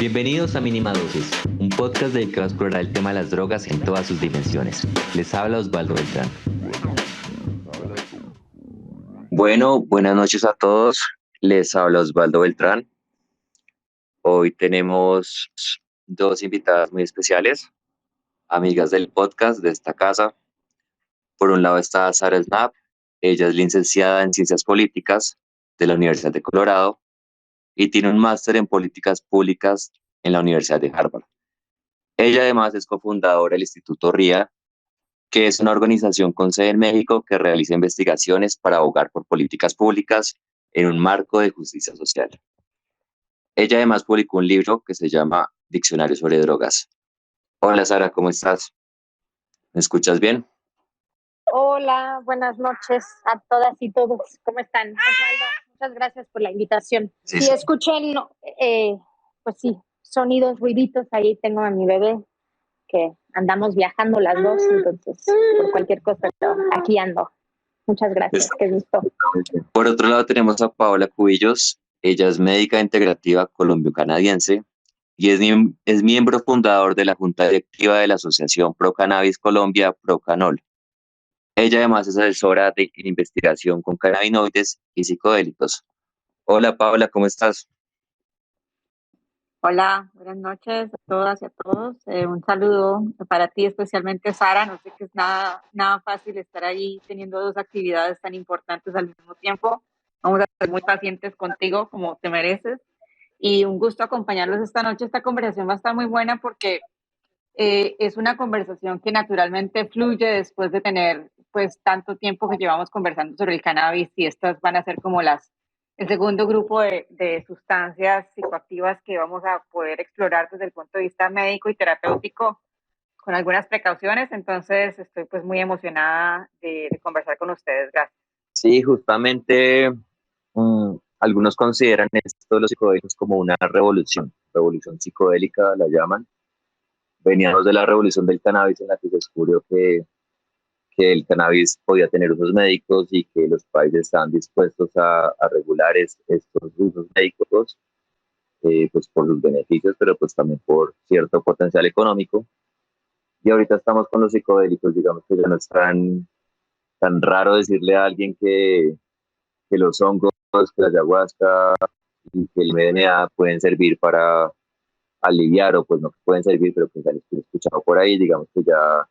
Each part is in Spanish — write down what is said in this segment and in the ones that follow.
Bienvenidos a Minimadosis, un podcast dedicado a explorar el tema de las drogas en todas sus dimensiones. Les habla Osvaldo Beltrán. Bueno, buenas noches a todos. Les habla Osvaldo Beltrán. Hoy tenemos dos invitadas muy especiales, amigas del podcast de esta casa. Por un lado está Sara Snap. Ella es licenciada en Ciencias Políticas de la Universidad de Colorado y tiene un máster en Políticas Públicas en la Universidad de Harvard. Ella además es cofundadora del Instituto RIA, que es una organización con sede en México que realiza investigaciones para abogar por políticas públicas en un marco de justicia social. Ella además publicó un libro que se llama Diccionario sobre drogas. Hola Sara, ¿cómo estás? ¿Me escuchas bien? Hola, buenas noches a todas y todos. ¿Cómo están? Osvaldo, muchas gracias por la invitación. Sí, Si sí. escuchan, pues sí, sonidos, ruiditos, ahí tengo a mi bebé que andamos viajando las dos, entonces por cualquier cosa, aquí ando. Muchas gracias, qué gusto. Por otro lado tenemos a Paola Cubillos. Ella es médica integrativa colombo-canadiense y es miembro fundador de la Junta Directiva de la Asociación Pro Cannabis Colombia, Procanol. Ella además es asesora de investigación con cannabinoides y psicodélicos. Hola Paola, ¿cómo estás? Hola, buenas noches a todas y a todos. Un saludo para ti, especialmente Sara. No sé que es nada fácil estar ahí teniendo dos actividades tan importantes al mismo tiempo. Vamos a ser muy pacientes contigo como te mereces. Y un gusto acompañarlos esta noche. Esta conversación va a estar muy buena porque es una conversación que naturalmente fluye después de tener pues tanto tiempo que llevamos conversando sobre el cannabis, y estas van a ser como el segundo grupo de sustancias psicoactivas que vamos a poder explorar desde el punto de vista médico y terapéutico con algunas precauciones. Entonces estoy pues muy emocionada de conversar con ustedes. Gracias. Sí, justamente algunos consideran esto de los psicodélicos como una revolución psicodélica la llaman. Veníamos de la revolución del cannabis en la que se descubrió que el cannabis podía tener usos médicos y que los países estaban dispuestos a regular estos usos médicos, pues por sus beneficios, pero pues también por cierto potencial económico. Y ahorita estamos con los psicodélicos, digamos que ya no es tan raro decirle a alguien que los hongos, que la ayahuasca y que el MDMA pueden servir para aliviar, o pues no que pueden servir, pero pues ya los he escuchado por ahí, digamos que ya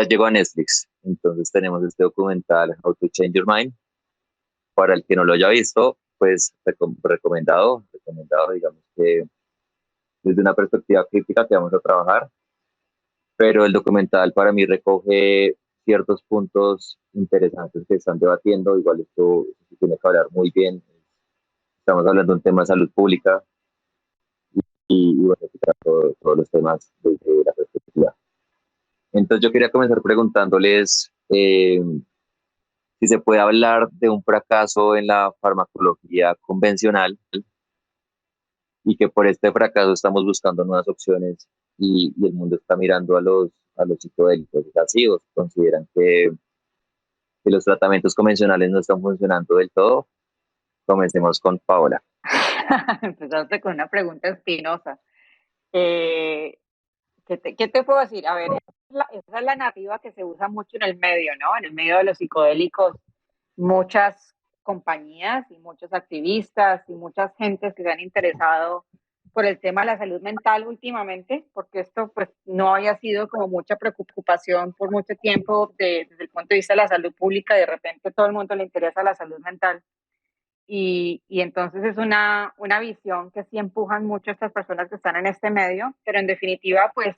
llegó a Netflix. Entonces tenemos este documental, How to Change Your Mind. Para el que no lo haya visto, pues recomendado, digamos que desde una perspectiva crítica que vamos a trabajar, pero el documental para mí recoge ciertos puntos interesantes que están debatiendo. Igual esto se tiene que hablar muy bien. Estamos hablando de un tema de salud pública y bueno, todos los temas desde la perspectiva. Entonces yo quería comenzar preguntándoles si se puede hablar de un fracaso en la farmacología convencional y que por este fracaso estamos buscando nuevas opciones y el mundo está mirando a los psicodélicos. ¿Es así o consideran que los tratamientos convencionales no están funcionando del todo? Comencemos con Paola. Empezaste con una pregunta espinosa. ¿Qué te puedo decir? A ver, esa es la narrativa que se usa mucho en el medio, ¿no? En el medio de los psicodélicos, muchas compañías y muchos activistas y muchas gentes que se han interesado por el tema de la salud mental últimamente, porque esto pues no había sido como mucha preocupación por mucho tiempo desde el punto de vista de la salud pública, y de repente todo el mundo le interesa la salud mental. Y entonces es una visión que sí empujan mucho estas personas que están en este medio, pero en definitiva, pues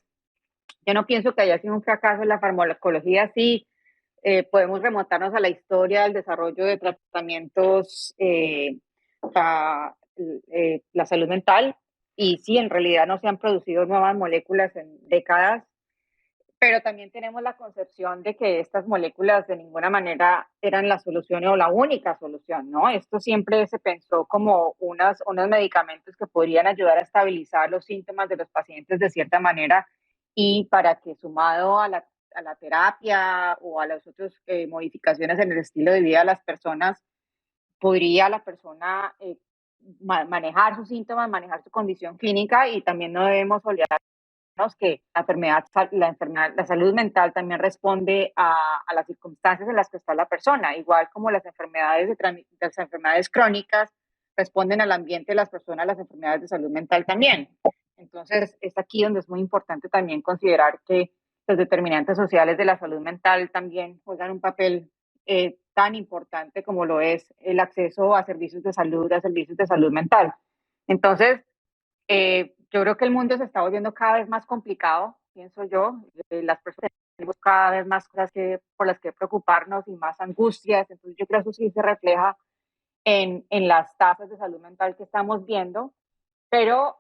yo no pienso que haya sido un fracaso en la farmacología. Sí, podemos remontarnos a la historia del desarrollo de tratamientos para la salud mental, y sí, en realidad no se han producido nuevas moléculas en décadas, pero también tenemos la concepción de que estas moléculas de ninguna manera eran la solución o la única solución, ¿no? Esto siempre se pensó como unos medicamentos que podrían ayudar a estabilizar los síntomas de los pacientes de cierta manera, y para que sumado a la terapia o a las otras modificaciones en el estilo de vida de las personas, podría la persona manejar sus síntomas, manejar su condición clínica, y también no debemos olvidarnos que la salud mental también responde a las circunstancias en las que está la persona, igual como las enfermedades crónicas responden al ambiente de las personas, las enfermedades de salud mental también. Entonces, es aquí donde es muy importante también considerar que los determinantes sociales de la salud mental también juegan un papel tan importante como lo es el acceso a servicios de salud mental. Entonces, yo creo que el mundo se está volviendo cada vez más complicado, pienso yo. Las personas tenemos cada vez más cosas por las que preocuparnos y más angustias. Entonces, yo creo que eso sí se refleja en las tasas de salud mental que estamos viendo. Pero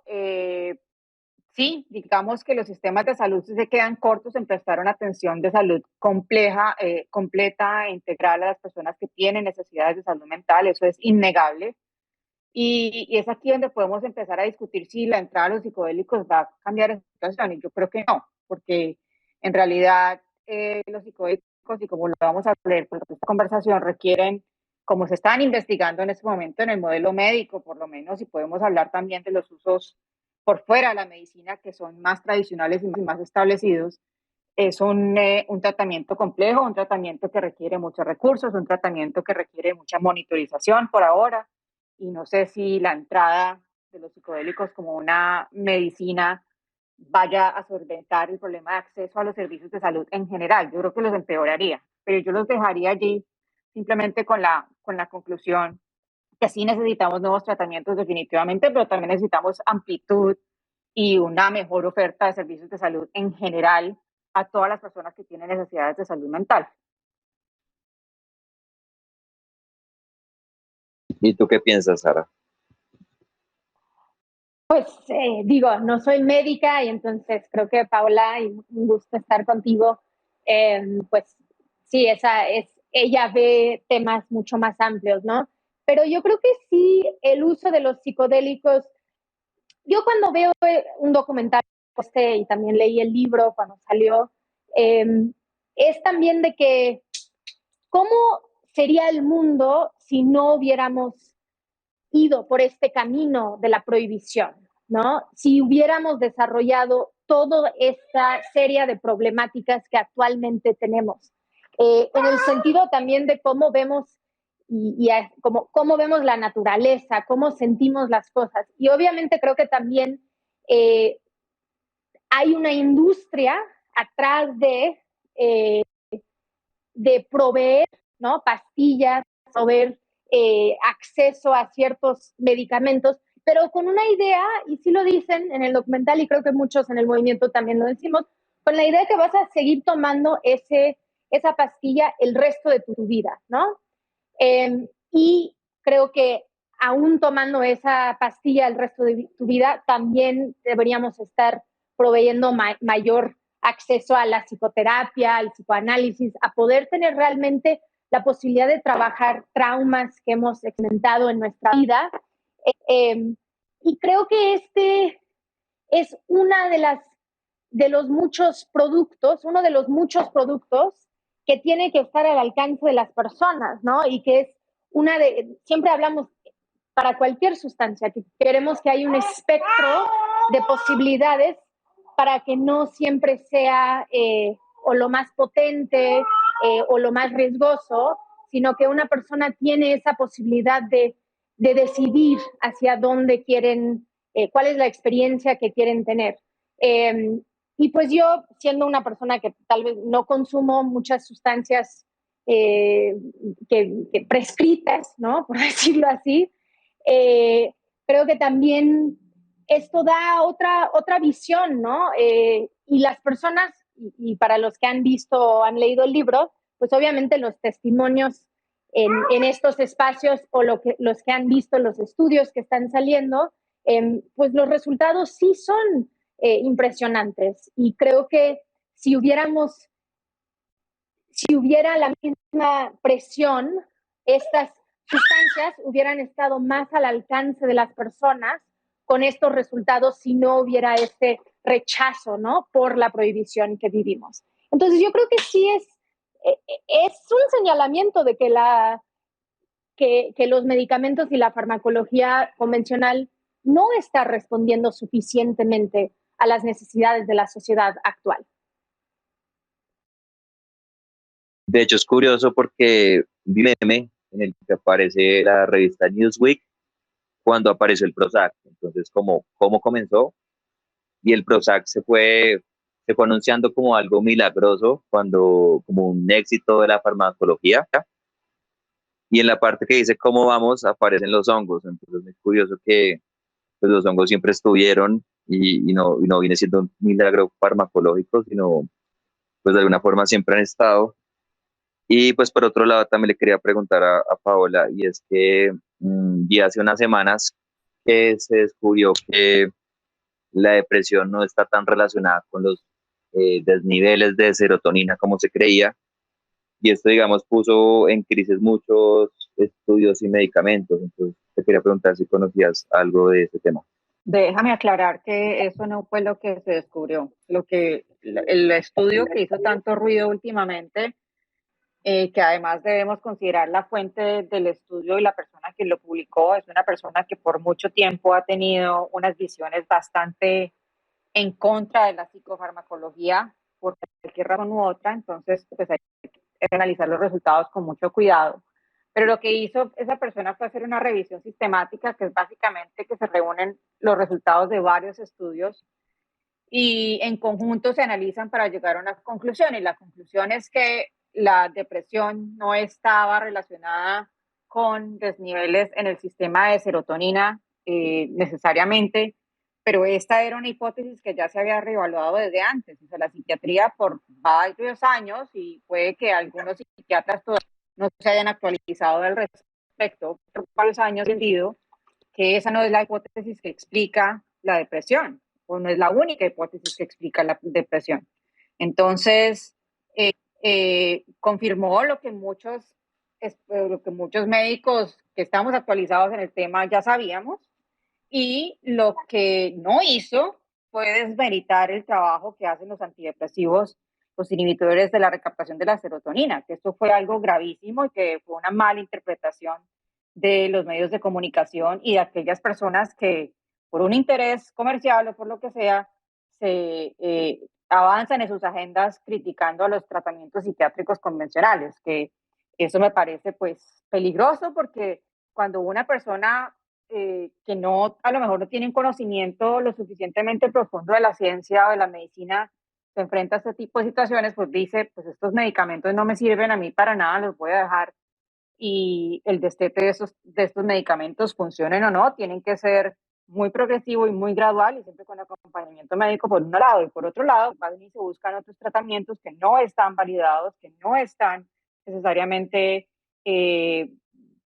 sí, digamos que los sistemas de salud sí se quedan cortos en prestar una atención de salud compleja, completa e integral a las personas que tienen necesidades de salud mental. Eso es innegable. Y es aquí donde podemos empezar a discutir si la entrada de los psicodélicos va a cambiar esa situación. Y yo creo que no, porque en realidad los psicodélicos, y como lo vamos a ver por esta conversación, requieren, como se están investigando en este momento en el modelo médico, por lo menos, y podemos hablar también de los usos por fuera de la medicina, que son más tradicionales y más establecidos. Es un tratamiento complejo, un tratamiento que requiere muchos recursos, un tratamiento que requiere mucha monitorización por ahora, y no sé si la entrada de los psicodélicos como una medicina vaya a solventar el problema de acceso a los servicios de salud en general. Yo creo que los empeoraría, pero yo los dejaría allí simplemente con la conclusión que sí necesitamos nuevos tratamientos definitivamente, pero también necesitamos amplitud y una mejor oferta de servicios de salud en general a todas las personas que tienen necesidades de salud mental. ¿Y tú qué piensas, Sara? Pues digo, no soy médica y entonces creo que Paula, y un gusto estar contigo, pues sí, ella ve temas mucho más amplios, ¿no? Pero yo creo que sí, el uso de los psicodélicos, yo cuando veo un documental y también leí el libro cuando salió, es también de que cómo sería el mundo si no hubiéramos ido por este camino de la prohibición, ¿no? Si hubiéramos desarrollado toda esta serie de problemáticas que actualmente tenemos, en el sentido también de cómo vemos cómo vemos la naturaleza, cómo sentimos las cosas. Y obviamente creo que también hay una industria atrás de proveer, ¿no? Pastillas, proveer acceso a ciertos medicamentos, pero con una idea, y sí lo dicen en el documental, y creo que muchos en el movimiento también lo decimos, con la idea de que vas a seguir tomando esa pastilla el resto de tu vida, ¿no? Y creo que aún tomando esa pastilla el resto de tu vida, también deberíamos estar proveyendo mayor acceso a la psicoterapia, al psicoanálisis, a poder tener realmente la posibilidad de trabajar traumas que hemos experimentado en nuestra vida. Y creo que este es uno de los muchos productos que tiene que estar al alcance de las personas, ¿no? Y que es siempre hablamos para cualquier sustancia, que queremos que haya un espectro de posibilidades para que no siempre sea o lo más potente o lo más riesgoso, sino que una persona tiene esa posibilidad de decidir hacia dónde quieren, cuál es la experiencia que quieren tener. Y pues yo, siendo una persona que tal vez no consumo muchas sustancias que prescritas, ¿no? Por decirlo así, creo que también esto da otra visión, ¿no? Y las personas, y para los que han visto o han leído el libro, pues obviamente los testimonios en estos espacios o los que han visto los estudios que están saliendo, pues los resultados sí son impresionantes. Y creo que si hubiera la misma presión, estas sustancias hubieran estado más al alcance de las personas con estos resultados si no hubiera este rechazo, ¿no? Por la prohibición que vivimos. Entonces yo creo que sí es un señalamiento de que que los medicamentos y la farmacología convencional no está respondiendo suficientemente a las necesidades de la sociedad actual. De hecho, es curioso porque vi un meme en el que aparece la revista Newsweek cuando apareció el Prozac. Entonces, ¿cómo comenzó? Y el Prozac se fue anunciando como algo milagroso, como un éxito de la farmacología. Y en la parte que dice cómo vamos, aparecen los hongos. Entonces, es curioso que pues, los hongos siempre estuvieron y no viene siendo un milagro farmacológico, sino pues de alguna forma siempre han estado. Y pues por otro lado también le quería preguntar a Paola, y es que ya hace unas semanas que se descubrió que la depresión no está tan relacionada con los desniveles de serotonina como se creía, y esto, digamos, puso en crisis muchos estudios y medicamentos. Entonces te quería preguntar si conocías algo de ese tema. Déjame aclarar que eso no fue lo que se descubrió. El estudio que hizo tanto ruido últimamente, que además debemos considerar la fuente del estudio y la persona que lo publicó, es una persona que por mucho tiempo ha tenido unas visiones bastante en contra de la psicofarmacología por cualquier razón u otra. Entonces, pues hay que analizar los resultados con mucho cuidado. Pero lo que hizo esa persona fue hacer una revisión sistemática, que es básicamente que se reúnen los resultados de varios estudios y en conjunto se analizan para llegar a unas conclusiones. La conclusión es que la depresión no estaba relacionada con desniveles en el sistema de serotonina necesariamente, pero esta era una hipótesis que ya se había reevaluado desde antes. O sea, la psiquiatría por varios años, y puede que algunos psiquiatras todavía no se hayan actualizado al respecto, por varios años entendido que esa no es la hipótesis que explica la depresión, o no es la única hipótesis que explica la depresión. Entonces, confirmó lo que muchos médicos que estamos actualizados en el tema ya sabíamos, y lo que no hizo fue desmeritar el trabajo que hacen los antidepresivos, los inhibidores de la recaptación de la serotonina, que esto fue algo gravísimo y que fue una mala interpretación de los medios de comunicación y de aquellas personas que por un interés comercial o por lo que sea, se avanzan en sus agendas criticando a los tratamientos psiquiátricos convencionales, que eso me parece pues peligroso, porque cuando una persona que no, a lo mejor no tiene un conocimiento lo suficientemente profundo de la ciencia o de la medicina, se enfrenta a este tipo de situaciones, pues dice, pues estos medicamentos no me sirven a mí para nada, los voy a dejar. Y el destete de estos medicamentos, funcionen o no, tienen que ser muy progresivo y muy gradual, y siempre con acompañamiento médico por un lado, y por otro lado, van y se buscan otros tratamientos que no están validados, que no están necesariamente eh,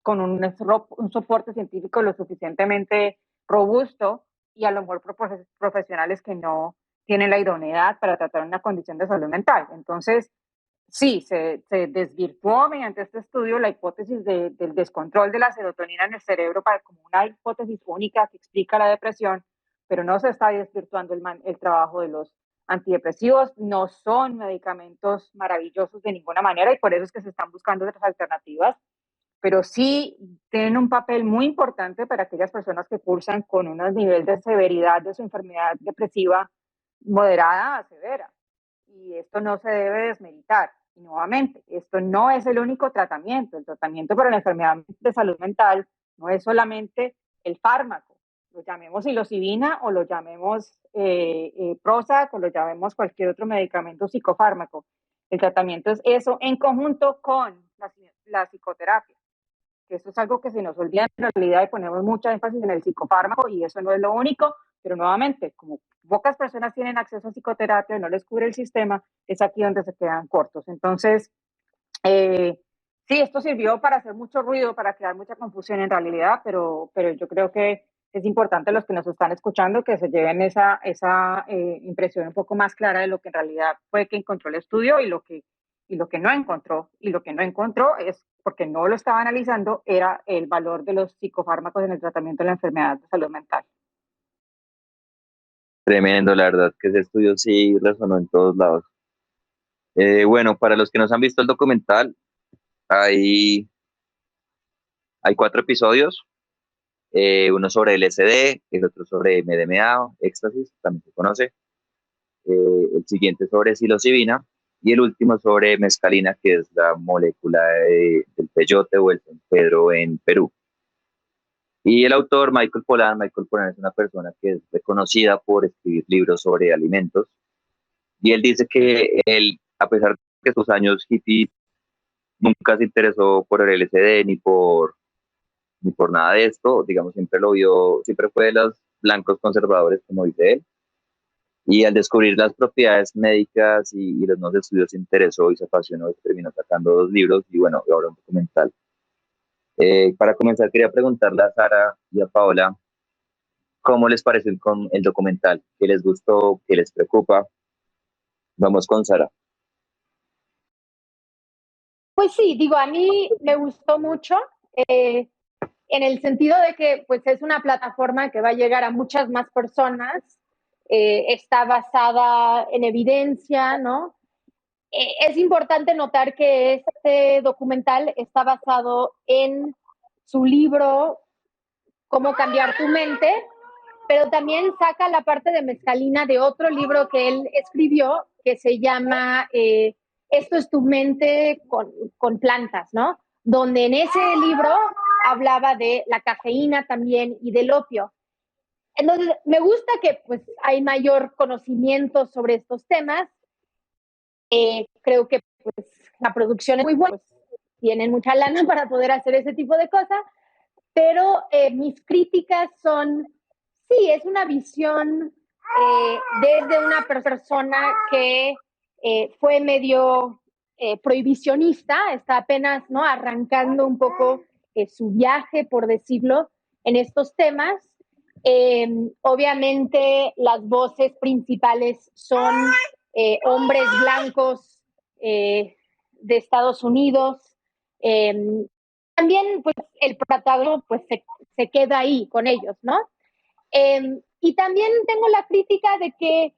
con un soporte científico lo suficientemente robusto, y a lo mejor profesionales que no tienen la idoneidad para tratar una condición de salud mental. Entonces, sí, se desvirtuó mediante este estudio la hipótesis del descontrol de la serotonina en el cerebro como una hipótesis única que explica la depresión, pero no se está desvirtuando el trabajo de los antidepresivos. No son medicamentos maravillosos de ninguna manera, y por eso es que se están buscando otras alternativas, pero sí tienen un papel muy importante para aquellas personas que cursan con un nivel de severidad de su enfermedad depresiva moderada a severa. Y esto no se debe desmeritar. Y nuevamente, esto no es el único tratamiento. El tratamiento para la enfermedad de salud mental no es solamente el fármaco, lo llamemos psilocibina o lo llamemos Prozac o lo llamemos cualquier otro medicamento psicofármaco. El tratamiento es eso en conjunto con la psicoterapia, que eso es algo que se nos olvida en realidad, y ponemos mucha énfasis en el psicofármaco, y eso no es lo único, pero nuevamente, como pocas personas tienen acceso a psicoterapia, no les cubre el sistema, es aquí donde se quedan cortos. Entonces, sí, esto sirvió para hacer mucho ruido, para crear mucha confusión en realidad, pero yo creo que es importante, los que nos están escuchando, que se lleven esa impresión un poco más clara de lo que en realidad fue que encontró el estudio y lo que no encontró. Y lo que no encontró es porque no lo estaba analizando, era el valor de los psicofármacos en el tratamiento de la enfermedad de salud mental. Tremendo, la verdad, que ese estudio sí resonó en todos lados. Bueno, para los que nos han visto el documental, hay Hay 4 episodios, uno sobre LSD, el otro sobre MDMA, éxtasis, también se conoce, el siguiente sobre psilocibina y el último sobre mescalina, que es la molécula del peyote o el San Pedro en Perú. Y el autor, Michael Pollan es una persona que es reconocida por escribir libros sobre alimentos. Y él dice que él, a pesar de sus años hippies, nunca se interesó por el LSD ni por nada de esto. Digamos, siempre lo vio, siempre fue de los blancos conservadores, como dice él. Y al descubrir las propiedades médicas y los nuevos estudios se interesó y se apasionó y terminó sacando 2 libros y bueno, y ahora un documental. Para comenzar, quería preguntarle a Sara y a Paola, ¿cómo les pareció el documental? ¿Qué les gustó? ¿Qué les preocupa? Vamos con Sara. Pues sí, digo, a mí me gustó mucho, en el sentido de que pues es una plataforma que va a llegar a muchas más personas, está basada en evidencia, ¿no? Es importante notar que este documental está basado en su libro Cómo cambiar tu mente, pero también saca la parte de mescalina de otro libro que él escribió que se llama Esto es tu mente con plantas, ¿no? Donde en ese libro hablaba de la cafeína también y del opio. Entonces, me gusta que pues hay mayor conocimiento sobre estos temas. Creo que pues la producción es muy buena, pues, tienen mucha lana para poder hacer ese tipo de cosas, pero mis críticas son, sí, es una visión desde una persona que fue medio prohibicionista, está apenas, ¿no?, arrancando un poco su viaje, por decirlo, en estos temas. Obviamente las voces principales son hombres blancos de Estados Unidos. También pues el protagonista pues se queda ahí con ellos, ¿no? Y también tengo la crítica de que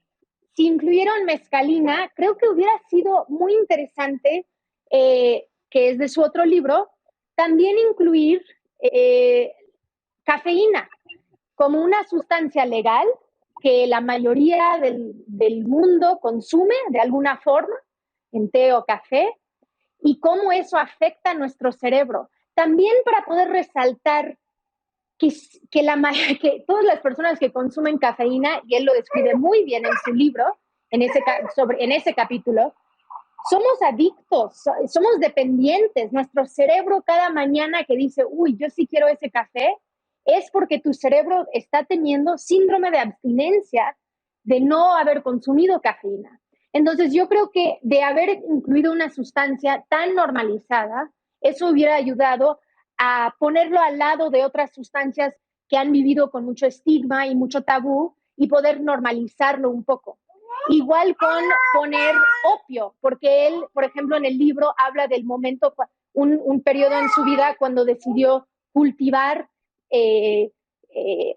si incluyeron mescalina, creo que hubiera sido muy interesante, que es de su otro libro, también incluir cafeína como una sustancia legal que la mayoría del mundo consume de alguna forma, en té o café, y cómo eso afecta a nuestro cerebro. También para poder resaltar que, que todas las personas que consumen cafeína, y él lo describe muy bien en su libro, en ese capítulo, somos adictos, somos dependientes. Nuestro cerebro cada mañana que dice, uy, yo sí quiero ese café, es porque tu cerebro está teniendo síndrome de abstinencia de no haber consumido cafeína. Entonces yo creo que de haber incluido una sustancia tan normalizada, eso hubiera ayudado a ponerlo al lado de otras sustancias que han vivido con mucho estigma y mucho tabú y poder normalizarlo un poco. Igual con poner opio, porque él, por ejemplo, en el libro habla del momento, un periodo en su vida cuando decidió cultivar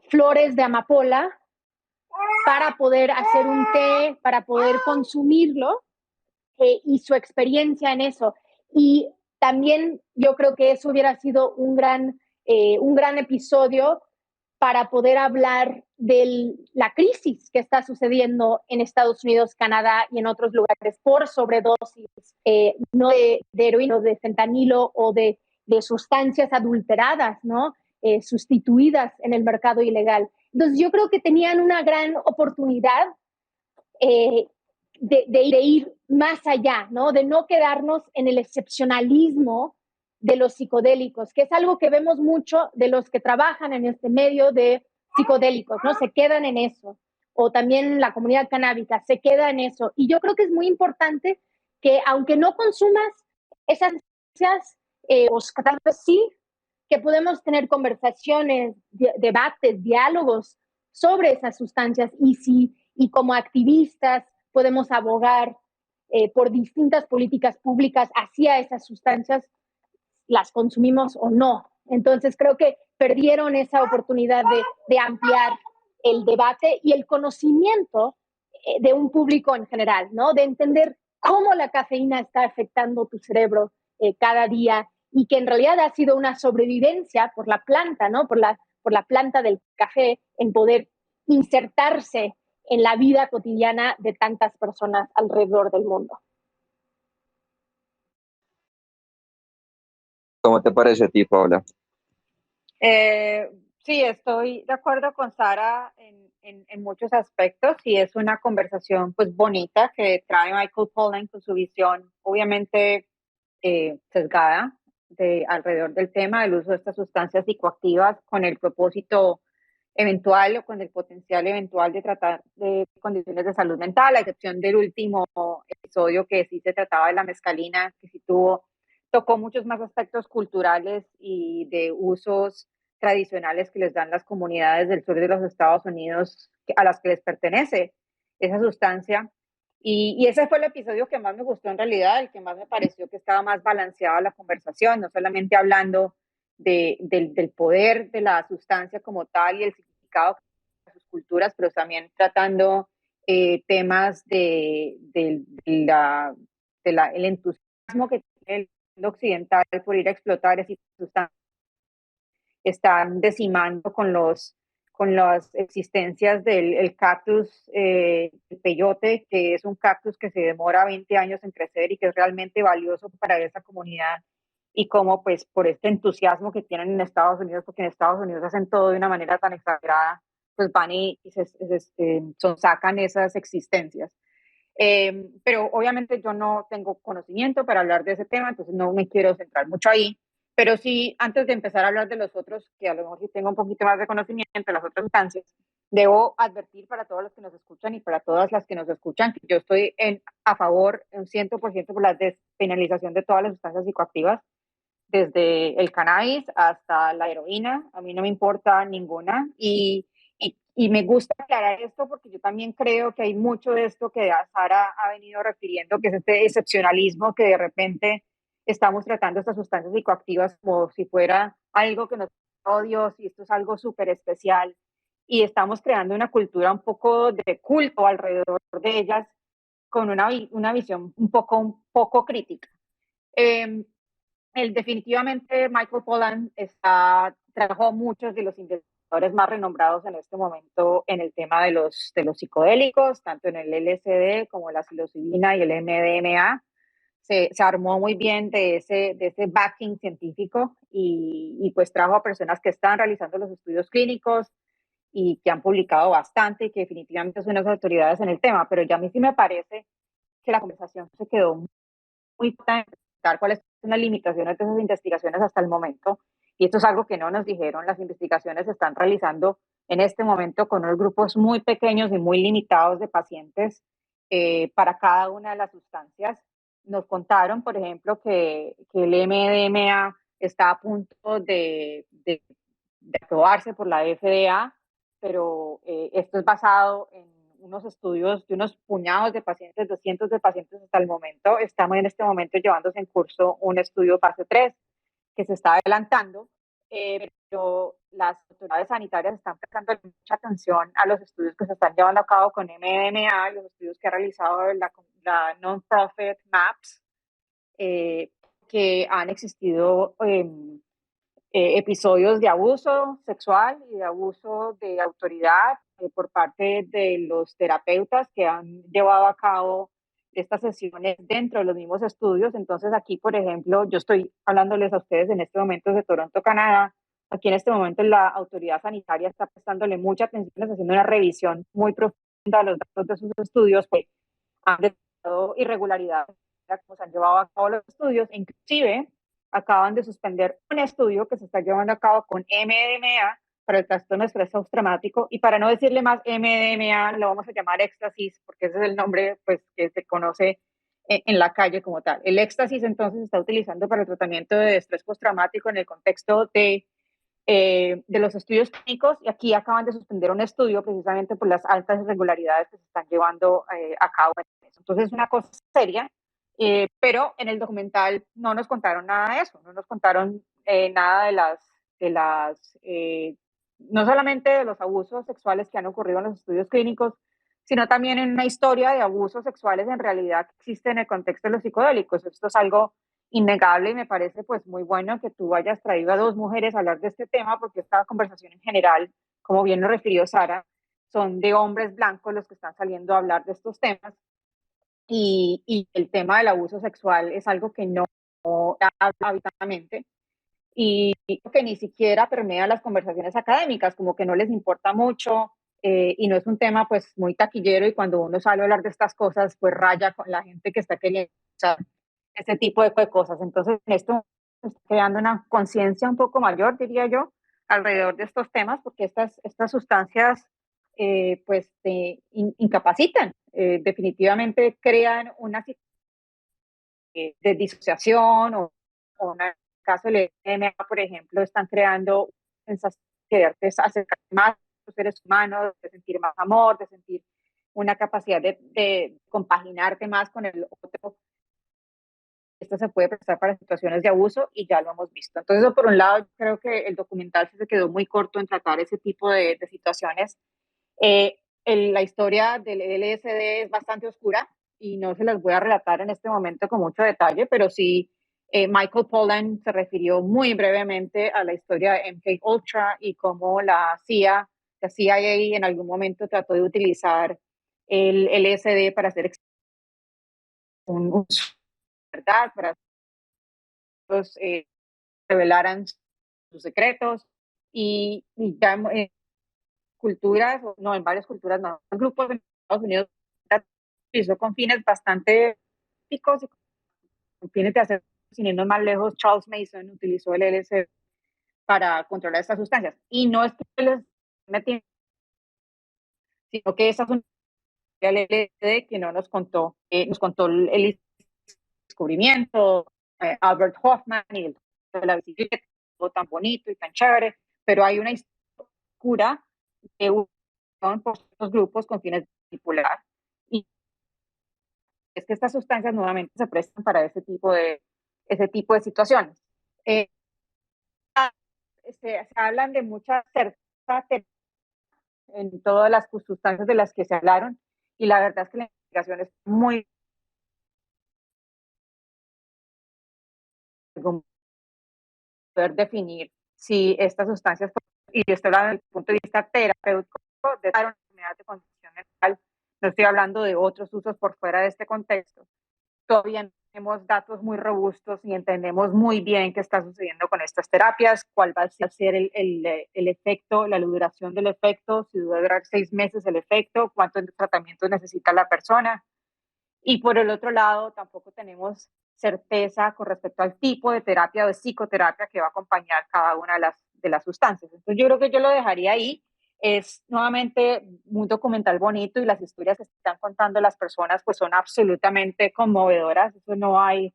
flores de amapola para poder hacer un té, para poder consumirlo, y su experiencia en eso. Y también yo creo que eso hubiera sido un gran episodio para poder hablar de la crisis que está sucediendo en Estados Unidos, Canadá y en otros lugares por sobredosis, no de heroína, de fentanilo o de sustancias adulteradas, ¿no? Sustituidas en el mercado ilegal. Entonces yo creo que tenían una gran oportunidad de ir más allá, ¿no? De no quedarnos en el excepcionalismo de los psicodélicos, que es algo que vemos mucho de los que trabajan en este medio de psicodélicos, ¿no? Se quedan en eso. O también la comunidad canábica se queda en eso. Y yo creo que es muy importante que, aunque no consumas esas o tal vez sí, que podemos tener conversaciones, debates, diálogos sobre esas sustancias y como activistas podemos abogar por distintas políticas públicas hacia esas sustancias, las consumimos o no. Entonces creo que perdieron esa oportunidad de ampliar el debate y el conocimiento de un público en general, ¿no? De entender cómo la cafeína está afectando tu cerebro cada día y que en realidad ha sido una sobrevivencia por la planta, ¿no? Por la planta del café, en poder insertarse en la vida cotidiana de tantas personas alrededor del mundo. ¿Cómo te parece a ti, Paula? Sí, estoy de acuerdo con Sara en muchos aspectos y es una conversación pues bonita que trae Michael Pollan con su visión obviamente sesgada alrededor del tema del uso de estas sustancias psicoactivas con el propósito eventual o con el potencial eventual de tratar de condiciones de salud mental, a excepción del último episodio que sí se trataba de la mescalina, que sí tocó muchos más aspectos culturales y de usos tradicionales que les dan las comunidades del sur de los Estados Unidos a las que les pertenece esa sustancia. Y ese fue el episodio que más me gustó en realidad, el que más me pareció que estaba más balanceada la conversación, no solamente hablando del poder de la sustancia como tal y el significado de sus culturas, pero también tratando temas el entusiasmo que tiene el mundo occidental por ir a explotar esas sustancias. Están decimando con las existencias del cactus, el peyote, que es un cactus que se demora 20 años en crecer y que es realmente valioso para esa comunidad, y cómo pues por este entusiasmo que tienen en Estados Unidos, porque en Estados Unidos hacen todo de una manera tan exagerada, pues van y sacan esas existencias. Pero obviamente yo no tengo conocimiento para hablar de ese tema, entonces no me quiero centrar mucho ahí. Pero sí, antes de empezar a hablar de los otros, que a lo mejor sí tengo un poquito más de conocimiento de las otras sustancias, debo advertir para todos los que nos escuchan y para todas las que nos escuchan que yo estoy a favor, un 100% por la despenalización de todas las sustancias psicoactivas, desde el cannabis hasta la heroína. A mí no me importa ninguna. Y me gusta aclarar esto porque yo también creo que hay mucho de esto que Sara ha venido refiriendo, que es este excepcionalismo que de repente estamos tratando estas sustancias psicoactivas como si fuera algo que nos, oh Dios, y esto es algo súper especial. Y estamos creando una cultura un poco de culto alrededor de ellas con una visión un poco crítica. Definitivamente Michael Pollan trabajó muchos de los investigadores más renombrados en este momento en el tema de los psicodélicos, tanto en el LSD como la psilocibina y el MDMA. Se armó muy bien de ese backing científico y pues trajo a personas que están realizando los estudios clínicos y que han publicado bastante y que definitivamente son unas autoridades en el tema, pero ya a mí sí me parece que la conversación se quedó muy cuáles son las limitaciones de esas investigaciones hasta el momento. Y esto es algo que no nos dijeron. Las investigaciones se están realizando en este momento con unos grupos muy pequeños y muy limitados de pacientes para cada una de las sustancias. Nos contaron, por ejemplo, que el MDMA está a punto de aprobarse por la FDA, pero esto es basado en unos estudios de unos puñados de pacientes, de cientos de pacientes hasta el momento. Estamos en este momento llevándose en curso un estudio fase 3 que se está adelantando, pero las autoridades sanitarias están prestando mucha atención a los estudios que se están llevando a cabo con MDMA, los estudios que ha realizado la non-profit MAPS, que han existido episodios de abuso sexual y de abuso de autoridad por parte de los terapeutas que han llevado a cabo estas sesiones dentro de los mismos estudios. Entonces aquí, por ejemplo, yo estoy hablándoles a ustedes en este momento de Toronto, Canadá. Aquí en este momento la autoridad sanitaria está prestándole mucha atención, está haciendo una revisión muy profunda a los datos de sus estudios, que han detectado irregularidades como se han llevado a cabo los estudios, inclusive acaban de suspender un estudio que se está llevando a cabo con MDMA para el trastorno de estrés postraumático, y para no decirle más MDMA, lo vamos a llamar éxtasis, porque ese es el nombre pues, que se conoce en la calle como tal. El éxtasis entonces se está utilizando para el tratamiento de estrés postraumático en el contexto de los estudios clínicos, y aquí acaban de suspender un estudio precisamente por las altas irregularidades que se están llevando a cabo en eso. Entonces es una cosa seria, pero en el documental no nos contaron nada de eso, no nos contaron nada no solamente de los abusos sexuales que han ocurrido en los estudios clínicos, sino también en una historia de abusos sexuales en realidad que existe en el contexto de los psicodélicos. Esto es algo innegable y me parece pues muy bueno que tú hayas traído a dos mujeres a hablar de este tema porque esta conversación en general, como bien lo refirió Sara, son de hombres blancos los que están saliendo a hablar de estos temas y el tema del abuso sexual es algo que no habla habitualmente y que ni siquiera permea las conversaciones académicas, como que no les importa mucho y no es un tema pues muy taquillero y cuando uno sale a hablar de estas cosas pues raya con la gente que está queriendo escuchar ese tipo de cosas. Entonces, esto está creando una conciencia un poco mayor, diría yo, alrededor de estos temas, porque estas sustancias pues te incapacitan, definitivamente crean una situación de disociación o en el caso del MDMA, por ejemplo, están creando sensación de quererte acercar más a los seres humanos, de sentir más amor, de sentir una capacidad de compaginarte más con el otro. Esto se puede prestar para situaciones de abuso y ya lo hemos visto. Entonces, eso por un lado, creo que el documental se quedó muy corto en tratar ese tipo de situaciones. La historia del LSD es bastante oscura y no se las voy a relatar en este momento con mucho detalle, pero sí Michael Pollan se refirió muy brevemente a la historia de MK Ultra y cómo la CIA en algún momento trató de utilizar el LSD para hacer un verdad, para los, revelaran sus secretos y ya en culturas, no, en varias culturas, no, grupos en Estados Unidos hizo con fines bastante éticos y con fines de hacer, sin irnos más lejos, Charles Mason utilizó el LSD para controlar estas sustancias. Y no es que les metieron, sino que esa es una el LSD que no nos contó el descubrimiento, Albert Hoffman y el de la bicicleta, todo tan bonito y tan chévere, pero hay una historia oscura de uso por estos grupos con fines de manipular y es que estas sustancias nuevamente se prestan para ese tipo de situaciones. Eh, se hablan de mucha certeza en todas las sustancias de las que se hablaron y la verdad es que la investigación es muy poder definir si estas sustancias, y estoy hablando desde el punto de vista terapéutico, de una enfermedad de condición mental, no estoy hablando de otros usos por fuera de este contexto, todavía no tenemos datos muy robustos y entendemos muy bien qué está sucediendo con estas terapias, cuál va a ser el efecto, la duración del efecto, si debe durar 6 meses el efecto, cuánto tratamiento necesita la persona. Y por el otro lado, tampoco tenemos certeza con respecto al tipo de terapia o de psicoterapia que va a acompañar cada una de las sustancias. Entonces yo creo que yo lo dejaría ahí. Es nuevamente un documental bonito y las historias que están contando las personas pues son absolutamente conmovedoras. Eso no hay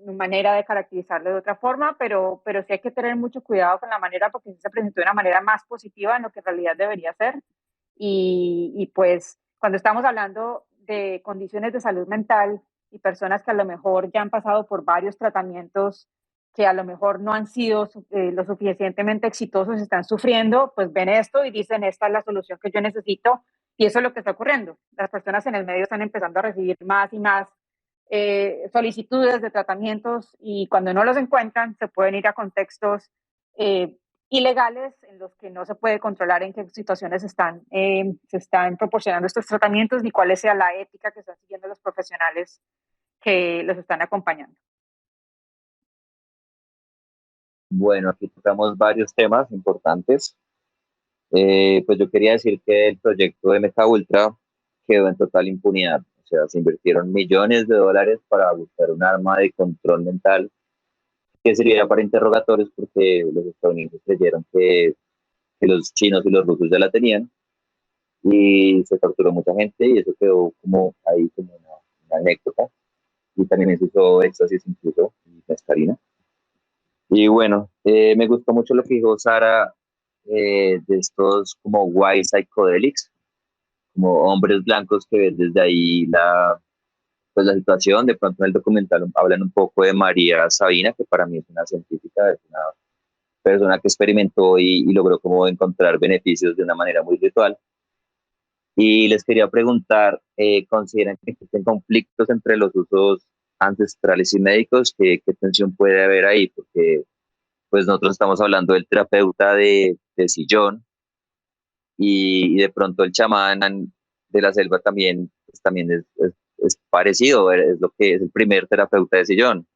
manera de caracterizarlo de otra forma, pero sí hay que tener mucho cuidado con la manera porque se presentó de una manera más positiva en lo que en realidad debería ser. Y pues cuando estamos hablando de condiciones de salud mental y personas que a lo mejor ya han pasado por varios tratamientos que a lo mejor no han sido lo suficientemente exitosos, están sufriendo, pues ven esto y dicen, esta es la solución que yo necesito. Y eso es lo que está ocurriendo. Las personas en el medio están empezando a recibir más y más solicitudes de tratamientos y cuando no los encuentran se pueden ir a contextos ilegales en los que no se puede controlar en qué situaciones se están proporcionando estos tratamientos ni cuál sea la ética que están siguiendo los profesionales que los están acompañando. Bueno, aquí tocamos varios temas importantes. Pues yo quería decir que el proyecto de MK Ultra quedó en total impunidad. O sea, se invirtieron millones de dólares para buscar un arma de control mental que sirviera para interrogatorios porque los estadounidenses creyeron que los chinos y los rusos ya la tenían y se torturó mucha gente y eso quedó como ahí como una anécdota. Y también se usó éxtasis incluso y mescalina. Y bueno, me gustó mucho lo que dijo Sara de estos como white psychedelics, como hombres blancos que ven desde ahí pues la situación. De pronto en el documental hablan un poco de María Sabina, que para mí es una científica, es una persona que experimentó y logró como encontrar beneficios de una manera muy ritual. Y les quería preguntar, ¿consideran que existen conflictos entre los usos ancestrales y médicos, ¿qué tensión puede haber ahí? Porque pues nosotros estamos hablando del terapeuta de sillón y de pronto el chamán de la selva también, pues, también es parecido, es lo que es el primer terapeuta de sillón.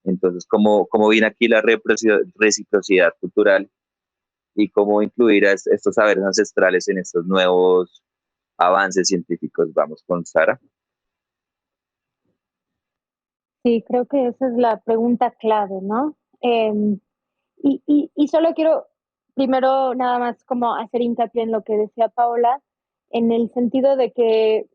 Entonces, ¿cómo viene aquí la reciprocidad cultural y cómo incluir a estos saberes ancestrales en estos nuevos avances científicos? Vamos con Sara. Sí, creo que esa es la pregunta clave, ¿no? Y solo quiero primero nada más como hacer hincapié en lo que decía Paola, en el sentido de que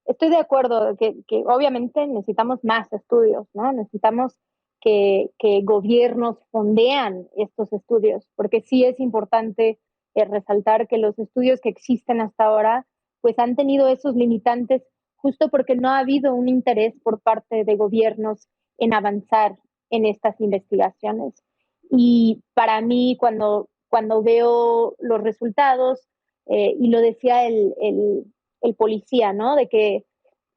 estoy de acuerdo que obviamente necesitamos más estudios, ¿no? Necesitamos que gobiernos fondean estos estudios, porque sí es importante resaltar que los estudios que existen hasta ahora pues han tenido esos limitantes justo porque no ha habido un interés por parte de gobiernos en avanzar en estas investigaciones. Y para mí, cuando veo los resultados, y lo decía el policía, ¿no? De que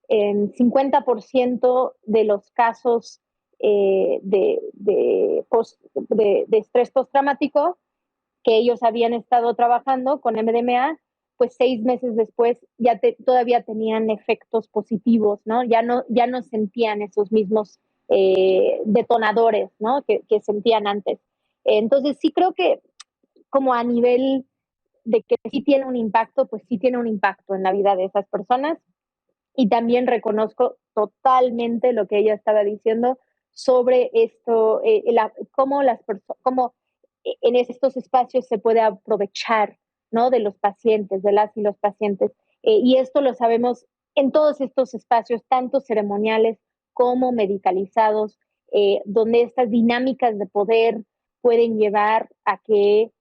en 50% de los casos de estrés postraumático que ellos habían estado trabajando con MDMA, pues 6 meses después todavía tenían efectos positivos, ¿no? Ya no sentían esos mismos detonadores, ¿no? Que sentían antes. Entonces sí creo que como a nivel de que sí tiene un impacto, pues sí tiene un impacto en la vida de esas personas. Y también reconozco totalmente lo que ella estaba diciendo sobre esto, cómo en estos espacios se puede aprovechar, ¿no? De los pacientes, de las y los pacientes. Y esto lo sabemos en todos estos espacios, tanto ceremoniales como medicalizados, donde estas dinámicas de poder pueden llevar a que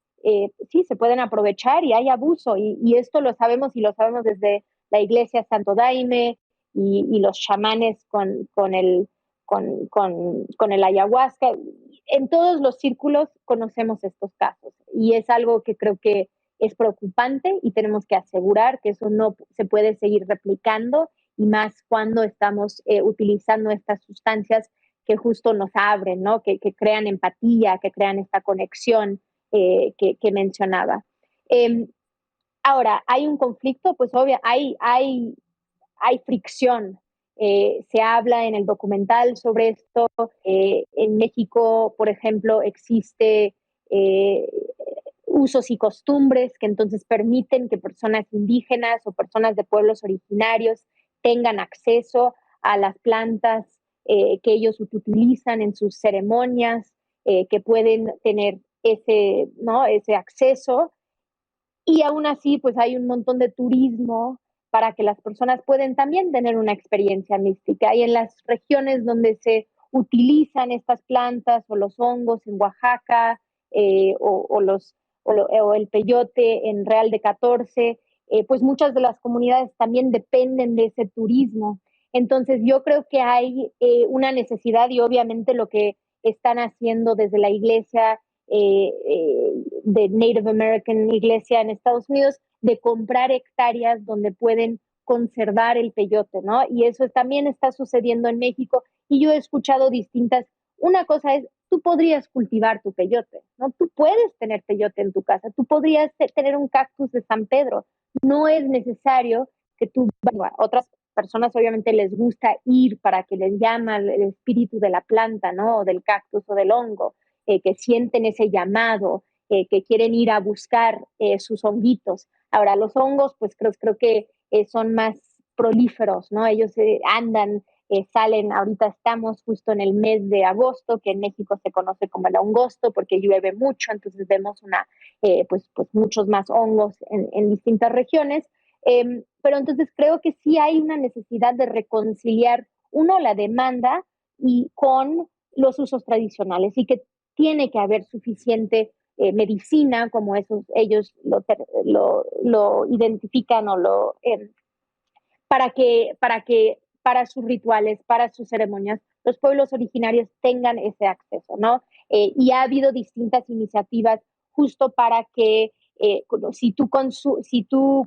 sí, se pueden aprovechar y hay abuso. Y esto lo sabemos y lo sabemos desde la iglesia Santo Daime y los chamanes con el ayahuasca. En todos los círculos conocemos estos casos y es algo que creo que es preocupante y tenemos que asegurar que eso no se puede seguir replicando y más cuando estamos utilizando estas sustancias que justo nos abren, ¿no? Que crean empatía, que crean esta conexión que mencionaba. Ahora, ¿hay un conflicto? Pues obvio, hay fricción. Se habla en el documental sobre esto. En México, por ejemplo, existe usos y costumbres que entonces permiten que personas indígenas o personas de pueblos originarios tengan acceso a las plantas que ellos utilizan en sus ceremonias, que pueden tener ¿no? ese acceso y aún así, pues hay un montón de turismo para que las personas puedan también tener una experiencia mística. Y en las regiones donde se utilizan estas plantas o los hongos en Oaxaca o el peyote en Real de 14, pues muchas de las comunidades también dependen de ese turismo. Entonces yo creo que hay una necesidad y obviamente lo que están haciendo desde la iglesia de Native American Iglesia en Estados Unidos, de comprar hectáreas donde pueden conservar el peyote, ¿no? Y eso también está sucediendo en México y yo he escuchado una cosa es, tú podrías cultivar tu peyote, ¿no? Tú puedes tener peyote en tu casa, tú podrías tener un cactus de San Pedro, no es necesario que bueno, otras personas obviamente les gusta ir para que les llama el espíritu de la planta, ¿no? O del cactus o del hongo, que sienten ese llamado, que quieren ir a buscar sus honguitos. Ahora, los hongos, pues creo que son más prolíferos, ¿no? Ellos andan, salen, ahorita estamos justo en el mes de agosto, que en México se conoce como el hongosto, porque llueve mucho, entonces vemos pues muchos más hongos en distintas regiones. Pero entonces creo que sí hay una necesidad de reconciliar, uno, la demanda y con los usos tradicionales y que tiene que haber suficiente medicina, como ellos lo identifican para sus rituales, para sus ceremonias, los pueblos originarios tengan ese acceso, ¿no? Y ha habido distintas iniciativas justo para que si tú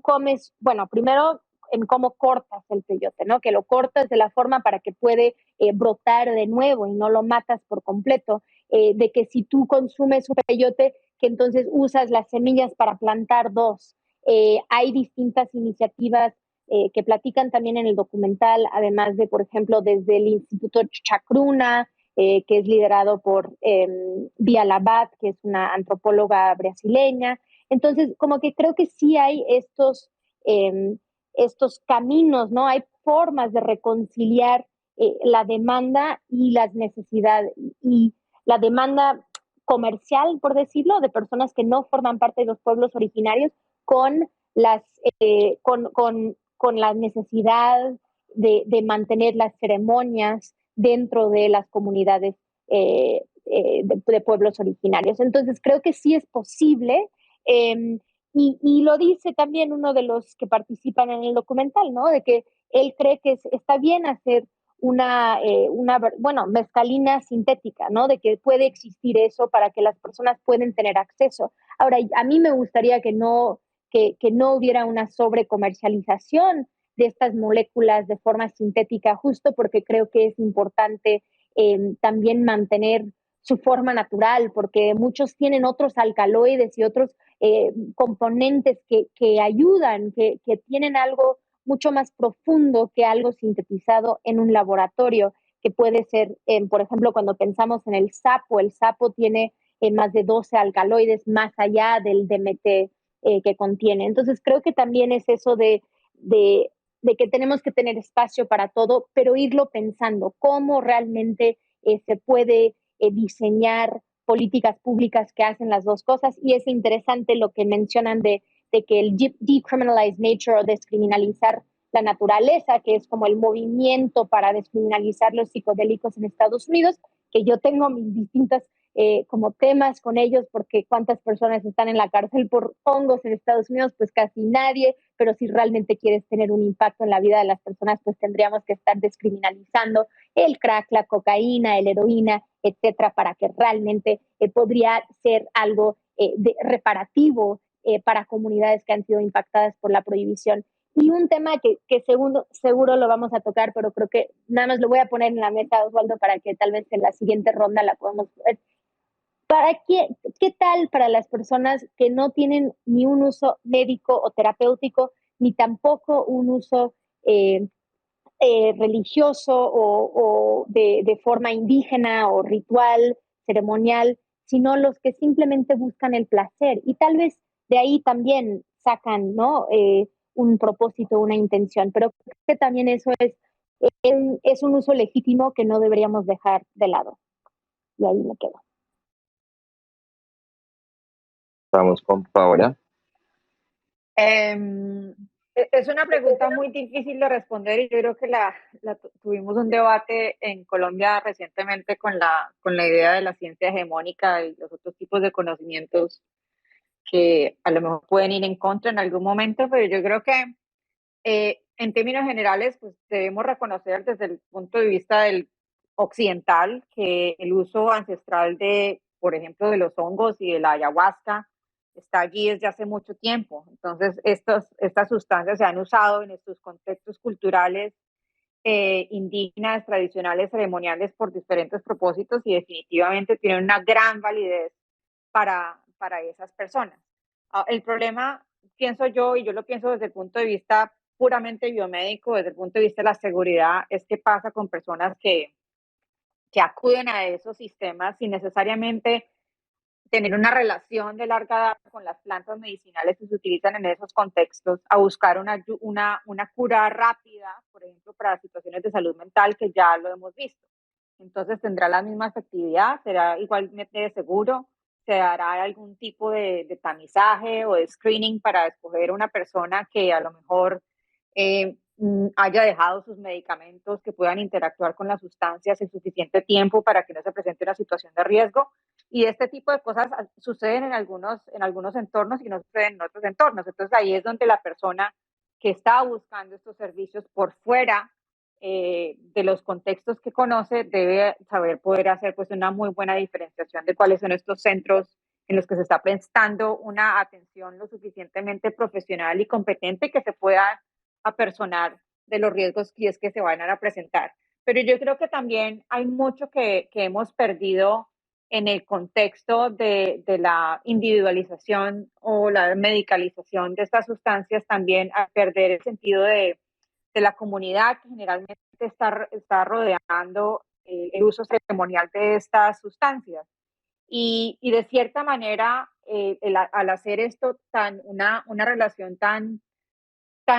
comes, bueno, primero cómo cortas el peyote, ¿no? Que lo cortas de la forma para que puede brotar de nuevo y no lo matas por completo. De que si tú consumes un peyote, que entonces usas las semillas para plantar dos. Hay distintas iniciativas que platican también en el documental, además de, por ejemplo, desde el Instituto Chacruna, que es liderado por Bia Labat, que es una antropóloga brasileña. Entonces, como que creo que sí hay estos caminos, ¿no? Hay formas de reconciliar la demanda y las necesidades, y la demanda comercial, por decirlo, de personas que no forman parte de los pueblos originarios, con las con la necesidad de mantener las ceremonias dentro de las comunidades de pueblos originarios. Entonces, creo que sí es posible. Y lo dice también uno de los que participan en el documental, ¿no? De que él cree que está bien hacer mezcalina sintética, ¿no? De que puede existir eso para que las personas puedan tener acceso. Ahora, a mí me gustaría que no hubiera una sobrecomercialización de estas moléculas de forma sintética, justo porque creo que es importante también mantener su forma natural, porque muchos tienen otros alcaloides y otros componentes que ayudan, que tienen algo mucho más profundo que algo sintetizado en un laboratorio, que puede ser, por ejemplo, cuando pensamos en el sapo tiene más de 12 alcaloides más allá del DMT que contiene. Entonces creo que también es eso de que tenemos que tener espacio para todo, pero irlo pensando, cómo realmente se puede diseñar políticas públicas que hacen las dos cosas. Y es interesante lo que mencionan de que el decriminalize nature o descriminalizar la naturaleza, que es como el movimiento para descriminalizar los psicodélicos en Estados Unidos, que yo tengo mis distintas como temas con ellos, porque cuántas personas están en la cárcel por hongos en Estados Unidos, pues casi nadie, pero si realmente quieres tener un impacto en la vida de las personas, pues tendríamos que estar descriminalizando el crack, la cocaína, la heroína, etcétera, para que realmente podría ser algo reparativo para comunidades que han sido impactadas por la prohibición. Y un tema que seguro lo vamos a tocar, pero creo que nada más lo voy a poner en la mesa, Osvaldo, para que tal vez en la siguiente ronda la podamos ver. ¿Qué tal para las personas que no tienen ni un uso médico o terapéutico, ni tampoco un uso religioso o de forma indígena o ritual, ceremonial, sino los que simplemente buscan el placer? Y tal vez de ahí también sacan, ¿no? Un propósito, una intención, pero creo que también eso es un uso legítimo que no deberíamos dejar de lado. Y ahí me quedo. Vamos con Paola. Es una pregunta muy difícil de responder y yo creo que tuvimos un debate en Colombia recientemente con la idea de la ciencia hegemónica y los otros tipos de conocimientos que a lo mejor pueden ir en contra en algún momento, pero yo creo que en términos generales pues debemos reconocer desde el punto de vista del occidental que el uso ancestral de, por ejemplo, de los hongos y de la ayahuasca está allí desde hace mucho tiempo. Entonces, estas sustancias se han usado en estos contextos culturales indígenas, tradicionales, ceremoniales por diferentes propósitos y definitivamente tienen una gran validez para esas personas. El problema, pienso yo, y yo lo pienso desde el punto de vista puramente biomédico, desde el punto de vista de la seguridad, es qué pasa con personas que acuden a esos sistemas sin necesariamente tener una relación de larga data con las plantas medicinales que se utilizan en esos contextos, a buscar una cura rápida, por ejemplo, para situaciones de salud mental, que ya lo hemos visto. Entonces tendrá la misma efectividad, será igualmente seguro, se dará algún tipo de tamizaje o de screening para escoger una persona que a lo mejor haya dejado sus medicamentos, que puedan interactuar con las sustancias en suficiente tiempo para que no se presente una situación de riesgo. Y este tipo de cosas suceden en algunos entornos y no suceden en otros entornos. Entonces ahí es donde la persona que está buscando estos servicios por fuera de los contextos que conoce debe saber poder hacer pues una muy buena diferenciación de cuáles son estos centros en los que se está prestando una atención lo suficientemente profesional y competente que se pueda apersonar de los riesgos que es que se van a presentar. Pero yo creo que también hay mucho que hemos perdido en el contexto de la individualización o la medicalización de estas sustancias, también a perder el sentido de la comunidad que generalmente está rodeando el uso ceremonial de estas sustancias. Y de cierta manera, al hacer esto, una relación tan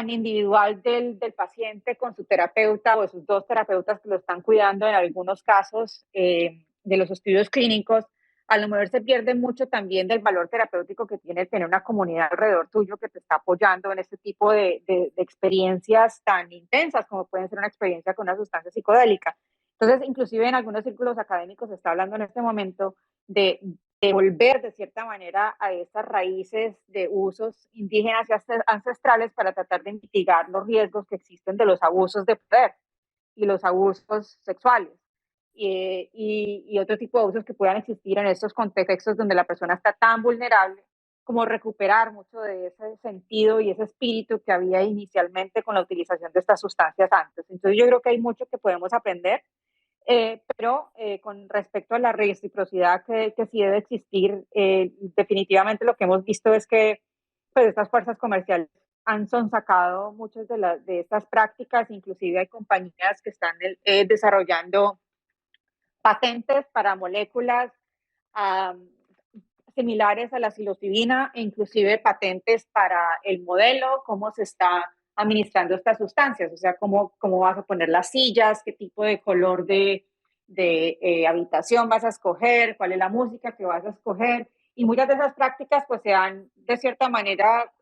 individual del paciente con su terapeuta o de sus dos terapeutas que lo están cuidando en algunos casos de los estudios clínicos, a lo mejor se pierde mucho también del valor terapéutico que tiene tener una comunidad alrededor tuyo que te está apoyando en este tipo de experiencias tan intensas como pueden ser una experiencia con una sustancia psicodélica. Entonces, inclusive en algunos círculos académicos se está hablando en este momento de volver de cierta manera a esas raíces de usos indígenas y ancestrales para tratar de mitigar los riesgos que existen de los abusos de poder y los abusos sexuales y otro tipo de abusos que puedan existir en estos contextos donde la persona está tan vulnerable, como recuperar mucho de ese sentido y ese espíritu que había inicialmente con la utilización de estas sustancias antes. Entonces yo creo que hay mucho que podemos aprender, pero con respecto a la reciprocidad que sí debe existir, definitivamente lo que hemos visto es que pues, estas fuerzas comerciales han sonsacado muchas de estas prácticas, inclusive hay compañías que están desarrollando patentes para moléculas similares a la psilocibina e inclusive patentes para el modelo, cómo se está administrando estas sustancias, o sea, cómo vas a poner las sillas, qué tipo de color de habitación vas a escoger, cuál es la música que vas a escoger. Y muchas de esas prácticas pues se han de cierta manera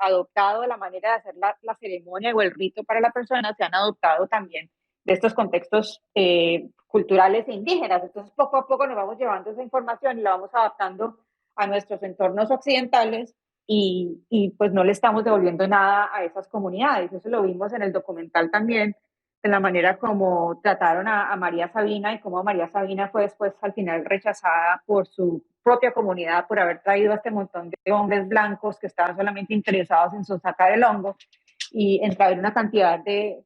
adoptado la manera de hacer la ceremonia o el rito para la persona, se han adoptado también de estos contextos culturales e indígenas. Entonces, poco a poco nos vamos llevando esa información y la vamos adaptando a nuestros entornos occidentales y pues no le estamos devolviendo nada a esas comunidades. Eso lo vimos en el documental también, de la manera como trataron a María Sabina y cómo María Sabina fue después al final rechazada por su propia comunidad por haber traído a este montón de hombres blancos que estaban solamente interesados en sacar el hongo y en traer una cantidad de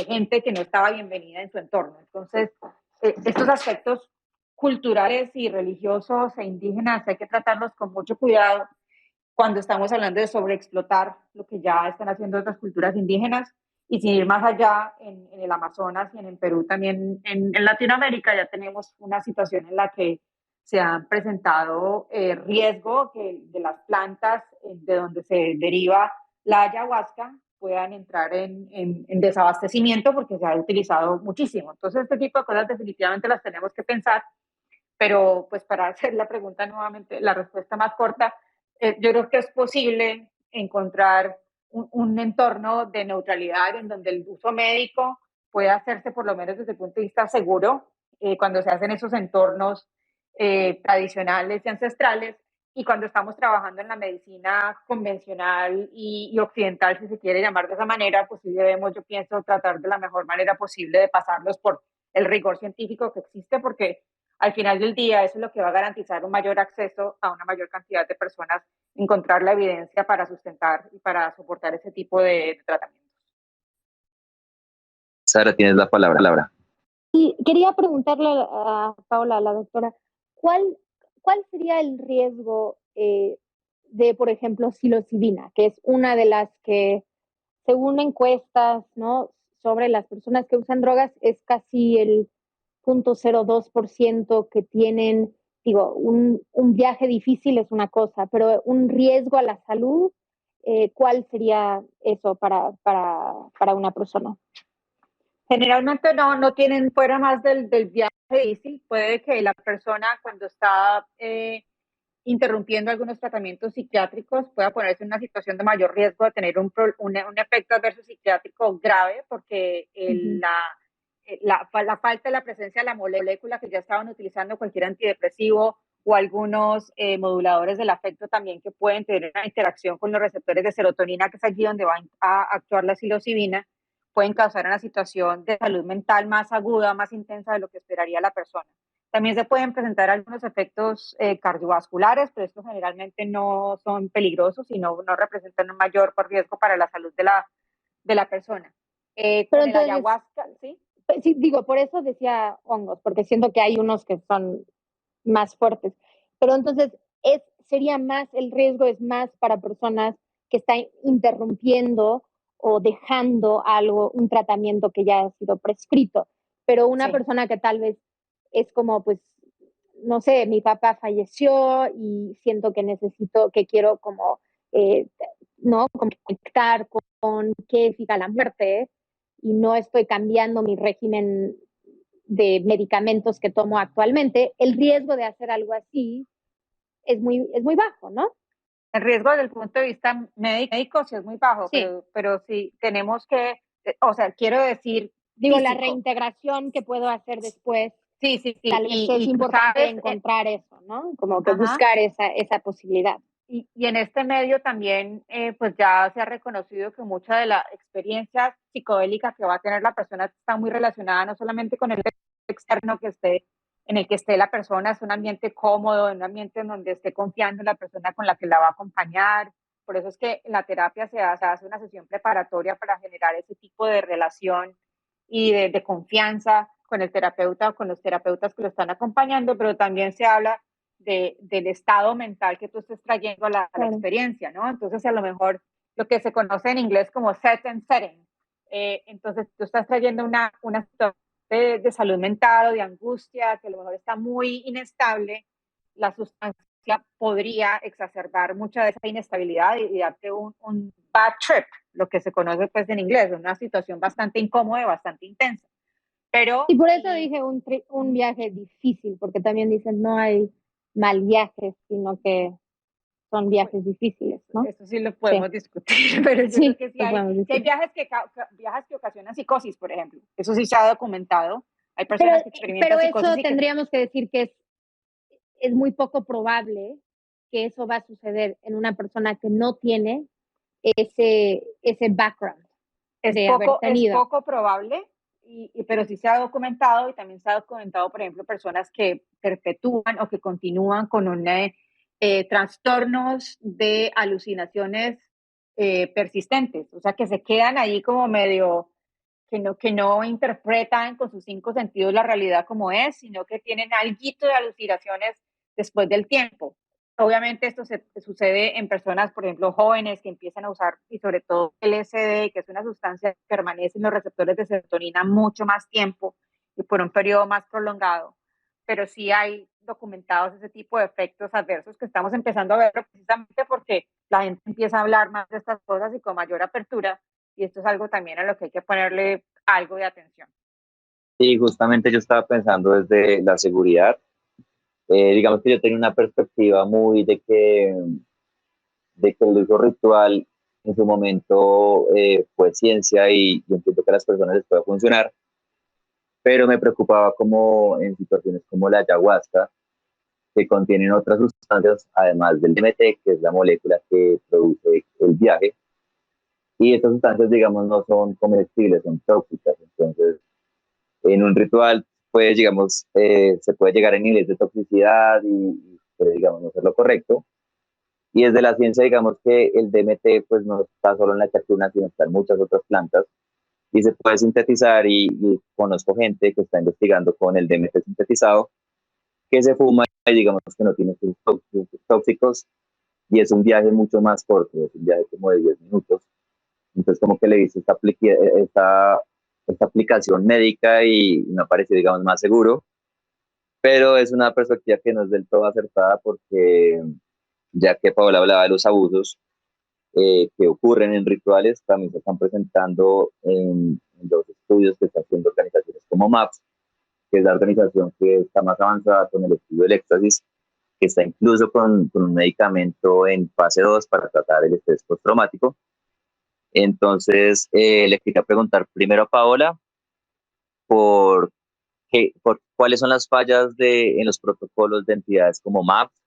gente que no estaba bienvenida en su entorno. Entonces, estos aspectos culturales y religiosos e indígenas hay que tratarlos con mucho cuidado cuando estamos hablando de sobreexplotar lo que ya están haciendo otras culturas indígenas y sin ir más allá en el Amazonas y en Perú también en Latinoamérica ya tenemos una situación en la que se han presentado riesgo que de las plantas de donde se deriva la ayahuasca puedan entrar en desabastecimiento porque se ha utilizado muchísimo. Entonces este tipo de cosas definitivamente las tenemos que pensar, pero pues para hacer la pregunta nuevamente, la respuesta más corta, yo creo que es posible encontrar un entorno de neutralidad en donde el uso médico puede hacerse por lo menos desde el punto de vista seguro cuando se hacen esos entornos tradicionales y ancestrales y cuando estamos trabajando en la medicina convencional y occidental, si se quiere llamar de esa manera, pues sí debemos, yo pienso, tratar de la mejor manera posible de pasarlos por el rigor científico que existe, porque al final del día eso es lo que va a garantizar un mayor acceso a una mayor cantidad de personas, encontrar la evidencia para sustentar y para soportar ese tipo de tratamientos. Sara, tienes la palabra. Y quería preguntarle a Paula, a la doctora, ¿cuál sería el riesgo de, por ejemplo, psilocibina, que es una de las que, según encuestas, ¿no?, sobre las personas que usan drogas, es casi el 0.02% que tienen, digo, un viaje difícil es una cosa, pero un riesgo a la salud, ¿cuál sería eso para una persona? Generalmente no tienen fuera más del viaje difícil. Puede que la persona cuando está interrumpiendo algunos tratamientos psiquiátricos pueda ponerse en una situación de mayor riesgo de tener un efecto adverso psiquiátrico grave porque la falta de la presencia de la molécula que ya estaban utilizando cualquier antidepresivo o algunos moduladores del afecto también que pueden tener una interacción con los receptores de serotonina, que es allí donde va a actuar la psilocibina, pueden causar una situación de salud mental más aguda, más intensa de lo que esperaría la persona. También se pueden presentar algunos efectos cardiovasculares, pero estos generalmente no son peligrosos y no representan un mayor riesgo para la salud de la persona. Pero con el entonces, ayahuasca, ¿sí? sí, digo, por eso decía hongos, porque siento que hay unos que son más fuertes. Pero entonces, sería más, el riesgo es más para personas que están interrumpiendo o dejando algo, un tratamiento que ya ha sido prescrito. Pero una Sí. persona que tal vez es como, pues, no sé, mi papá falleció y siento que necesito, que quiero como, ¿no? Como conectar con qué significa la muerte y no estoy cambiando mi régimen de medicamentos que tomo actualmente, el riesgo de hacer algo así es muy bajo, ¿no? El riesgo desde el punto de vista médico sí es muy bajo, Sí. pero sí tenemos que, o sea, quiero decir, digo, la físico. reintegración que puedo hacer después, Sí, sí, sí. tal vez es importante encontrar eso, ¿no? Como que buscar esa posibilidad. Y en este medio también, pues ya se ha reconocido que mucha de la experiencia psicodélica que va a tener la persona está muy relacionada no solamente con el externo en el que esté la persona, es un ambiente cómodo, un ambiente en donde esté confiando en la persona con la que la va a acompañar. Por eso es que en la terapia se hace una sesión preparatoria para generar ese tipo de relación y de confianza con el terapeuta o con los terapeutas que lo están acompañando, pero también se habla del estado mental que tú estés trayendo a la experiencia, ¿no? Entonces, a lo mejor lo que se conoce en inglés como set and setting. Entonces, tú estás trayendo una situación de salud mental o de angustia que a lo mejor está muy inestable, la sustancia podría exacerbar mucha de esa inestabilidad y darte un bad trip, lo que se conoce pues en inglés, una situación bastante incómoda y bastante intensa. Pero, y por eso dije un viaje difícil, porque también dicen no hay mal viajes, sino que son viajes difíciles, ¿no? Eso sí lo podemos discutir, pero yo creo que sí hay viajes que ocasionan psicosis, por ejemplo. Eso sí se ha documentado. Hay personas que experimentan psicosis. Pero eso tendríamos que decir que es muy poco probable que eso va a suceder en una persona que no tiene ese background de haber tenido. Es poco probable, pero sí se ha documentado y también se ha documentado, por ejemplo, personas que perpetúan o que continúan con trastornos de alucinaciones persistentes, o sea, que se quedan ahí como medio, que no interpretan con sus 5 sentidos la realidad como es, sino que tienen alguito de alucinaciones después del tiempo. Obviamente esto sucede en personas, por ejemplo, jóvenes que empiezan a usar, y sobre todo LSD, que es una sustancia que permanece en los receptores de serotonina mucho más tiempo y por un periodo más prolongado. Pero sí hay documentados ese tipo de efectos adversos que estamos empezando a ver precisamente porque la gente empieza a hablar más de estas cosas y con mayor apertura, y esto es algo también a lo que hay que ponerle algo de atención. Sí, justamente yo estaba pensando desde la seguridad. Digamos que yo tengo una perspectiva muy de que el uso ritual en su momento fue ciencia y yo entiendo que a las personas les puede funcionar, pero me preocupaba como en situaciones como la ayahuasca, que contienen otras sustancias, además del DMT, que es la molécula que produce el viaje, y estas sustancias, digamos, no son comestibles, son tóxicas, entonces en un ritual pues, digamos, se puede llegar a niveles de toxicidad y puede, digamos, no ser lo correcto. Y desde la ciencia, digamos que el DMT pues no está solo en la cactuna, sino está en muchas otras plantas y se puede sintetizar y conozco gente que está investigando con el DMT sintetizado, que se fuma y digamos que no tiene sus tóxicos y es un viaje mucho más corto, es un viaje como de 10 minutos. Entonces como que le hice esta aplicación médica y me parece, digamos, más seguro, pero es una perspectiva que no es del todo acertada porque ya que Paola hablaba de los abusos que ocurren en rituales, también se están presentando en los estudios que están haciendo organizaciones como MAPS, que es la organización que está más avanzada con el estudio del éxtasis, que está incluso con un medicamento en fase 2 para tratar el estrés postraumático. Entonces, le quería preguntar primero a Paola por, por cuáles son las fallas en los protocolos de entidades como MAPS,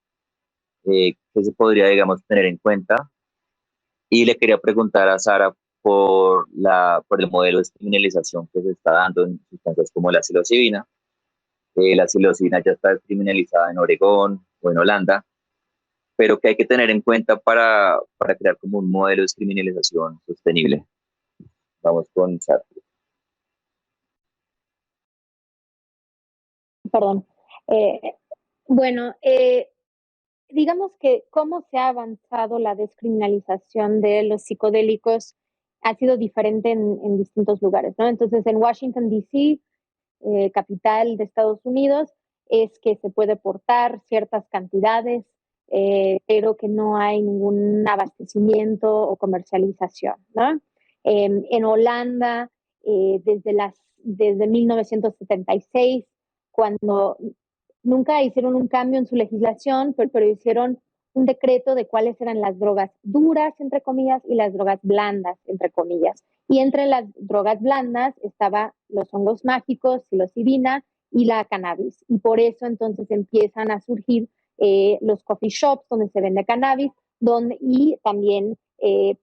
que se podría, digamos, tener en cuenta. Y le quería preguntar a Sara por el modelo de criminalización que se está dando en sustancias como la psilocibina. La psilocibina ya está criminalizada en Oregón o en Holanda, pero que hay que tener en cuenta para crear como un modelo de criminalización sostenible. Vamos con Sartre. Perdón. Bueno, digamos que cómo se ha avanzado la descriminalización de los psicodélicos ha sido diferente en distintos lugares, ¿no? Entonces, en Washington, D.C., capital de Estados Unidos, es que se puede portar ciertas cantidades, pero que no hay ningún abastecimiento o comercialización, ¿no? En Holanda, desde 1976, cuando nunca hicieron un cambio en su legislación, pero hicieron un decreto de cuáles eran las drogas duras, entre comillas, y las drogas blandas, entre comillas. Y entre las drogas blandas estaba los hongos mágicos, psilocibina y la cannabis. Y por eso entonces empiezan a surgir los coffee shops donde se vende cannabis y también,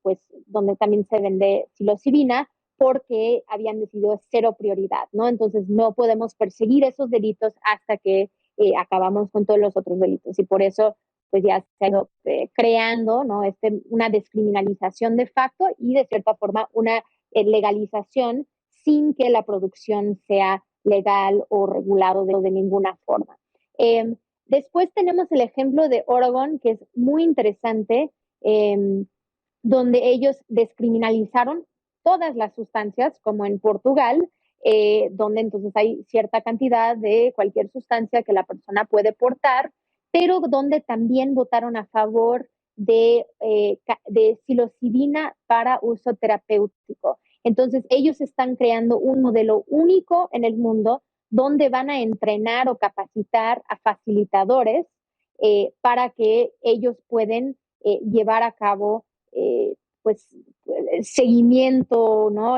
pues, donde también se vende psilocibina, porque habían decidido cero prioridad, ¿no? Entonces no podemos perseguir esos delitos hasta que acabamos con todos los otros delitos. Y por eso pues ya se ha ido creando, ¿no? Una descriminalización de facto y de cierta forma una legalización sin que la producción sea legal o regulado de ninguna forma. Después tenemos el ejemplo de Oregon, que es muy interesante, donde ellos descriminalizaron todas las sustancias, como en Portugal, donde entonces hay cierta cantidad de cualquier sustancia que la persona puede portar, pero donde también votaron a favor de psilocibina para uso terapéutico. Entonces, ellos están creando un modelo único en el mundo donde van a entrenar o capacitar a facilitadores para que ellos pueden llevar a cabo pues seguimiento, ¿no?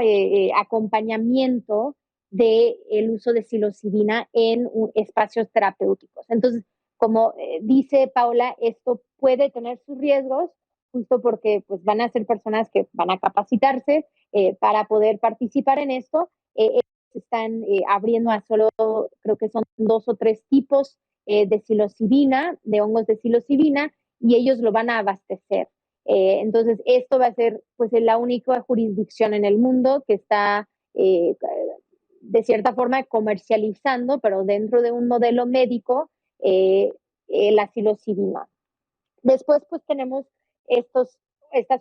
Acompañamiento del uso de psilocibina en espacios terapéuticos. Entonces, como dice Paula, esto puede tener sus riesgos, justo porque pues, van a ser personas que van a capacitarse para poder participar en esto. Están abriendo a solo, creo que son 2 o 3 tipos de psilocibina, de hongos de psilocibina, y ellos lo van a abastecer. Entonces, esto va a ser pues la única jurisdicción en el mundo que está de cierta forma comercializando, pero dentro de un modelo médico, la psilocibina. Después, pues tenemos estas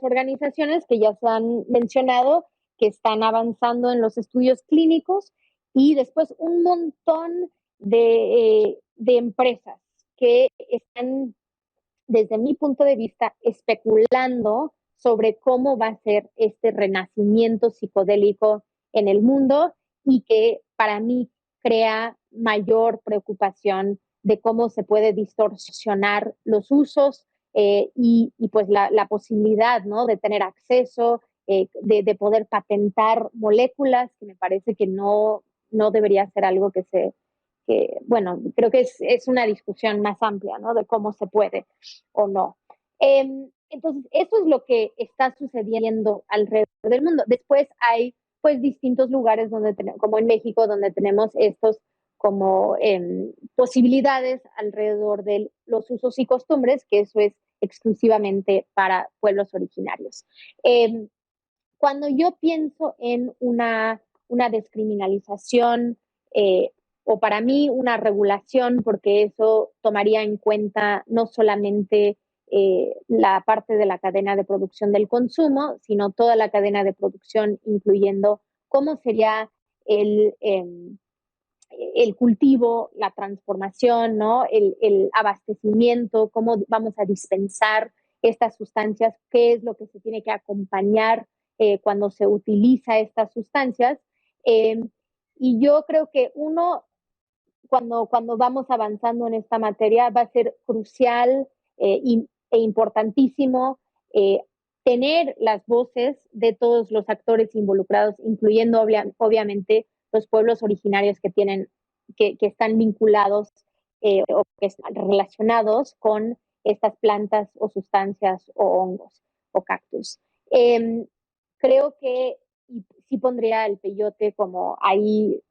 organizaciones que ya se han mencionado, que están avanzando en los estudios clínicos, y después un montón de empresas que están, desde mi punto de vista, especulando sobre cómo va a ser este renacimiento psicodélico en el mundo, y que para mí crea mayor preocupación de cómo se puede distorsionar los usos y pues la posibilidad, ¿no? De tener acceso, de poder patentar moléculas, que me parece que no debería ser algo bueno, creo que es una discusión más amplia, ¿no? De cómo se puede o no. Entonces, eso es lo que está sucediendo alrededor del mundo. Después hay, pues, distintos lugares como en México, donde tenemos estos como posibilidades alrededor de los usos y costumbres, que eso es exclusivamente para pueblos originarios. Cuando yo pienso en una descriminalización, o para mí una regulación, porque eso tomaría en cuenta no solamente la parte de la cadena de producción del consumo, sino toda la cadena de producción, incluyendo cómo sería el cultivo, la transformación, ¿no? El abastecimiento, cómo vamos a dispensar estas sustancias, qué es lo que se tiene que acompañar cuando se utiliza estas sustancias. Y yo creo que cuando vamos avanzando en esta materia, va a ser crucial e importantísimo tener las voces de todos los actores involucrados, incluyendo obviamente los pueblos originarios que están vinculados o que están relacionados con estas plantas o sustancias o hongos o cactus. Creo que sí pondría el peyote como ahí,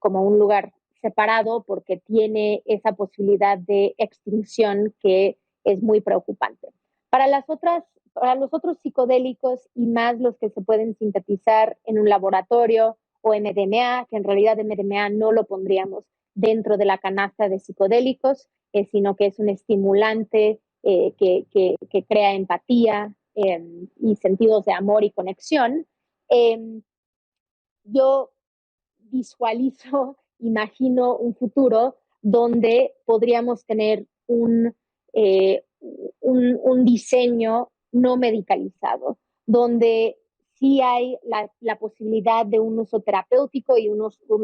como un lugar separado, porque tiene esa posibilidad de extinción que es muy preocupante. Para las otras para los otros psicodélicos y más los que se pueden sintetizar en un laboratorio o MDMA, que en realidad MDMA no lo pondríamos dentro de la canasta de psicodélicos, sino que es un estimulante que crea empatía y sentidos de amor y conexión. Yo visualizo, imagino un futuro donde podríamos tener un diseño no medicalizado, donde sí hay la posibilidad de un uso terapéutico y un uso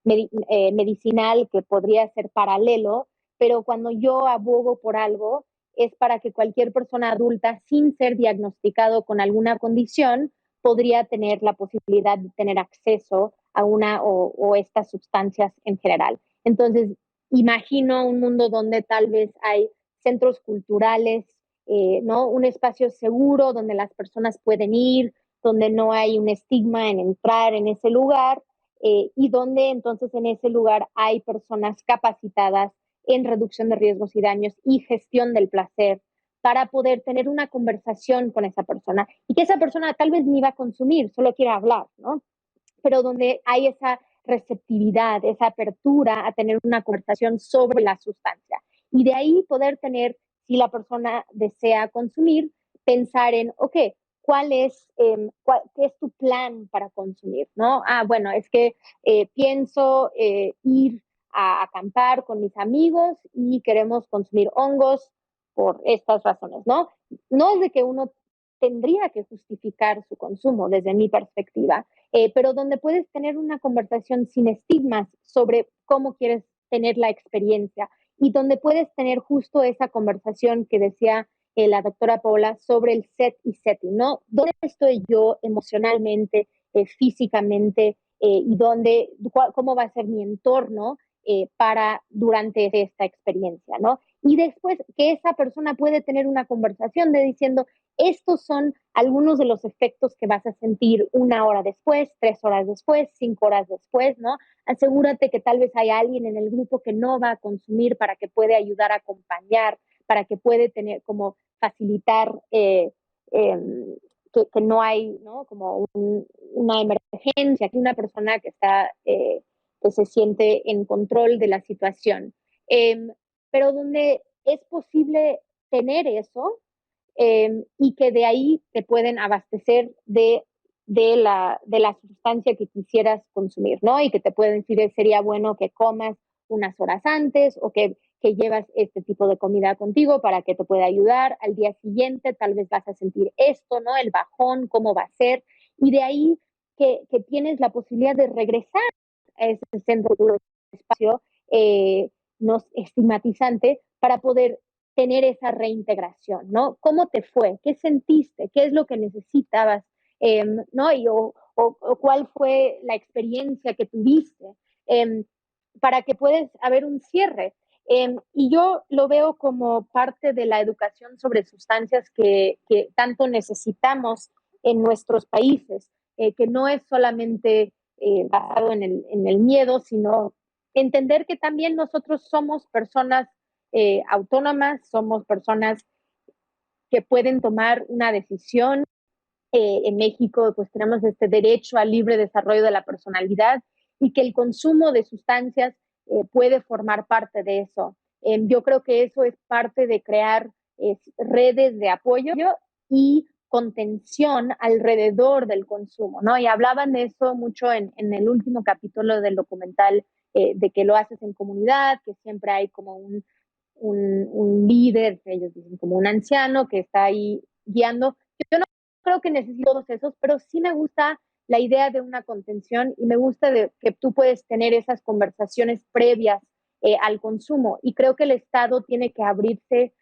medicinal que podría ser paralelo, pero cuando yo abogo por algo es para que cualquier persona adulta sin ser diagnosticado con alguna condición podría tener la posibilidad de tener acceso a una o estas sustancias en general. Entonces, imagino un mundo donde tal vez hay centros culturales, ¿no? Un espacio seguro donde las personas pueden ir, donde no hay un estigma en entrar en ese lugar y donde entonces en ese lugar hay personas capacitadas en reducción de riesgos y daños y gestión del placer para poder tener una conversación con esa persona y que esa persona tal vez ni va a consumir, solo quiere hablar, ¿no? Pero donde hay esa receptividad, esa apertura a tener una conversación sobre la sustancia. Y de ahí poder tener, si la persona desea consumir, pensar en, ok, ¿qué es tu plan para consumir? ¿No? Bueno, es que pienso ir a acampar con mis amigos y queremos consumir hongos por estas razones, ¿no? No es de que uno tendría que justificar su consumo desde mi perspectiva, pero donde puedes tener una conversación sin estigmas sobre cómo quieres tener la experiencia y donde puedes tener justo esa conversación que decía la doctora Paula sobre el set y setting, ¿no? ¿Dónde estoy yo emocionalmente, físicamente y cómo va a ser mi entorno para durante esta experiencia, ¿no? Y después que esa persona puede tener una conversación de diciendo, estos son algunos de los efectos que vas a sentir 1 hora después, 3 horas después, 5 horas después, ¿no? Asegúrate que tal vez hay alguien en el grupo que no va a consumir para que pueda ayudar a acompañar, para que puede tener como facilitar que no hay, ¿no? Como una emergencia, que una persona que está, que se siente en control de la situación. Pero donde es posible tener eso, y que de ahí te pueden abastecer de la sustancia que quisieras consumir, ¿no? Y que te pueden decir, sería bueno que comas unas horas antes o que llevas este tipo de comida contigo para que te pueda ayudar. Al día siguiente tal vez vas a sentir esto, ¿no? El bajón, cómo va a ser. Y de ahí que tienes la posibilidad de regresar a ese centro de espacio no estigmatizante para poder tener esa reintegración, ¿no? ¿Cómo te fue? ¿Qué sentiste? ¿Qué es lo que necesitabas? ¿No? O cuál fue la experiencia que tuviste para que puedas haber un cierre. Y yo lo veo como parte de la educación sobre sustancias que tanto necesitamos en nuestros países, que no es solamente basado en el miedo, sino entender que también nosotros somos personas autónomas, somos personas que pueden tomar una decisión. En México, pues tenemos este derecho al libre desarrollo de la personalidad y que el consumo de sustancias puede formar parte de eso. Yo creo que eso es parte de crear redes de apoyo y contención alrededor del consumo, ¿no? Y hablaban de eso mucho en el último capítulo del documental, de que lo haces en comunidad, que siempre hay como un líder, ellos dicen como un anciano que está ahí guiando. Yo no creo que necesito todos esos, pero sí me gusta la idea de una contención y me gusta que tú puedes tener esas conversaciones previas al consumo y creo que el Estado tiene que abrirse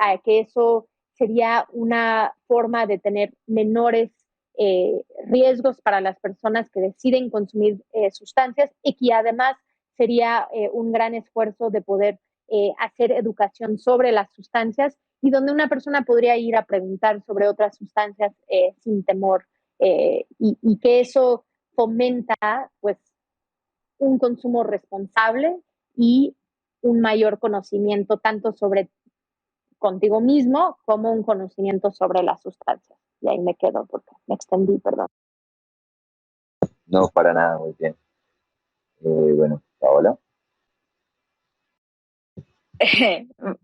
a que eso sería una forma de tener menores riesgos para las personas que deciden consumir sustancias y que además sería un gran esfuerzo de poder hacer educación sobre las sustancias y donde una persona podría ir a preguntar sobre otras sustancias sin temor y que eso fomenta pues un consumo responsable y un mayor conocimiento tanto sobre contigo mismo como un conocimiento sobre las sustancias. Y ahí me quedo porque me extendí, perdón. No, para nada, muy bien. Bueno, Paola.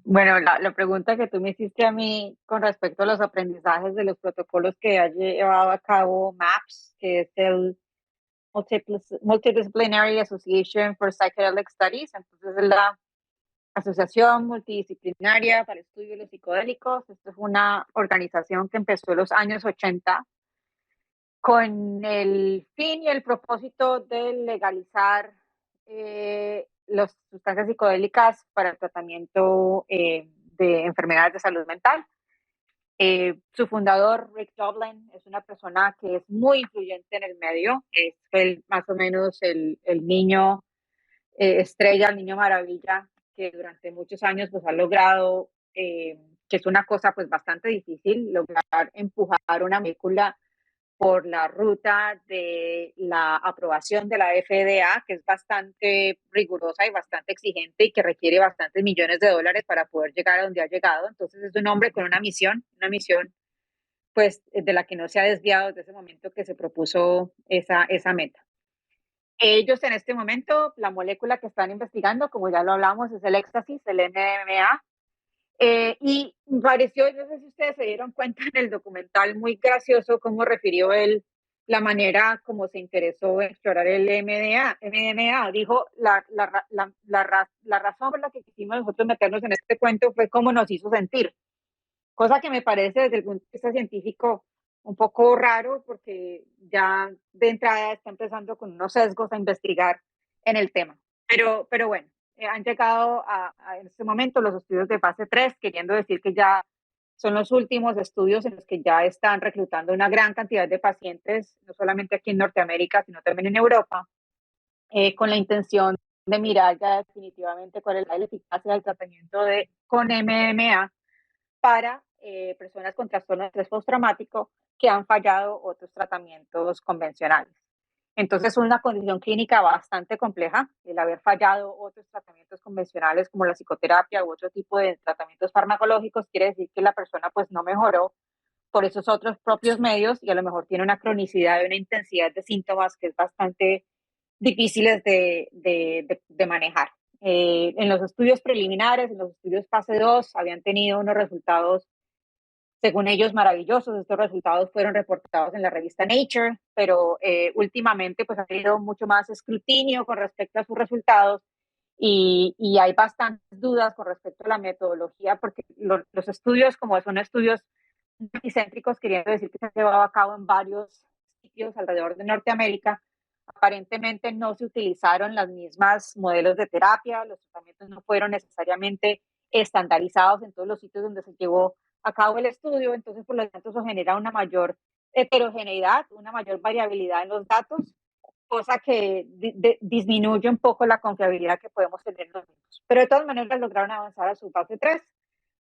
Bueno, la pregunta que tú me hiciste a mí con respecto a los aprendizajes de los protocolos que ha llevado a cabo MAPS, que es el Multidisciplinary Association for Psychedelic Studies, entonces es la Asociación Multidisciplinaria para el Estudio de los Psicodélicos. Esto es una organización que empezó en los años 80 con el fin y el propósito de legalizar las sustancias psicodélicas para el tratamiento de enfermedades de salud mental. Su fundador, Rick Doblin, es una persona que es muy influyente en el medio. Es más o menos el niño estrella, el niño maravilla, que durante muchos años pues, ha logrado, que es una cosa pues bastante difícil, lograr empujar una molécula por la ruta de la aprobación de la FDA, que es bastante rigurosa y bastante exigente y que requiere bastantes millones de dólares para poder llegar a donde ha llegado. Entonces es un hombre con una misión pues de la que no se ha desviado desde ese momento que se propuso esa meta. Ellos en este momento, la molécula que están investigando, como ya lo hablamos, es el éxtasis, el MDMA, y pareció, no sé si ustedes se dieron cuenta en el documental, muy gracioso cómo refirió él la manera como se interesó en explorar el MDMA. Dijo, la razón por la que quisimos nosotros meternos en este cuento fue cómo nos hizo sentir, cosa que me parece desde el punto de vista científico un poco raro porque ya de entrada está empezando con unos sesgos a investigar en el tema. Pero bueno, han llegado en este momento los estudios de fase 3, queriendo decir que ya son los últimos estudios en los que ya están reclutando una gran cantidad de pacientes, no solamente aquí en Norteamérica, sino también en Europa, con la intención de mirar ya definitivamente cuál es la eficacia del tratamiento con MDMA para personas con trastorno de estrés postraumático que han fallado otros tratamientos convencionales. Entonces es una condición clínica bastante compleja, el haber fallado otros tratamientos convencionales como la psicoterapia u otro tipo de tratamientos farmacológicos quiere decir que la persona pues no mejoró por esos otros propios medios y a lo mejor tiene una cronicidad y una intensidad de síntomas que es bastante difíciles de manejar. En los estudios preliminares, en los estudios fase 2, habían tenido unos resultados, según ellos, maravillosos. Estos resultados fueron reportados en la revista Nature, pero últimamente pues ha habido mucho más escrutinio con respecto a sus resultados y hay bastantes dudas con respecto a la metodología, porque los estudios, como son estudios multicéntricos, queriendo decir que se han llevado a cabo en varios sitios alrededor de Norteamérica, aparentemente no se utilizaron las mismas modelos de terapia, los tratamientos no fueron necesariamente estandarizados en todos los sitios donde se llevó a cabo el estudio, entonces por lo tanto eso genera una mayor heterogeneidad, una mayor variabilidad en los datos, cosa que disminuye un poco la confiabilidad que podemos tener los mismos. Pero de todas maneras lograron avanzar a su fase 3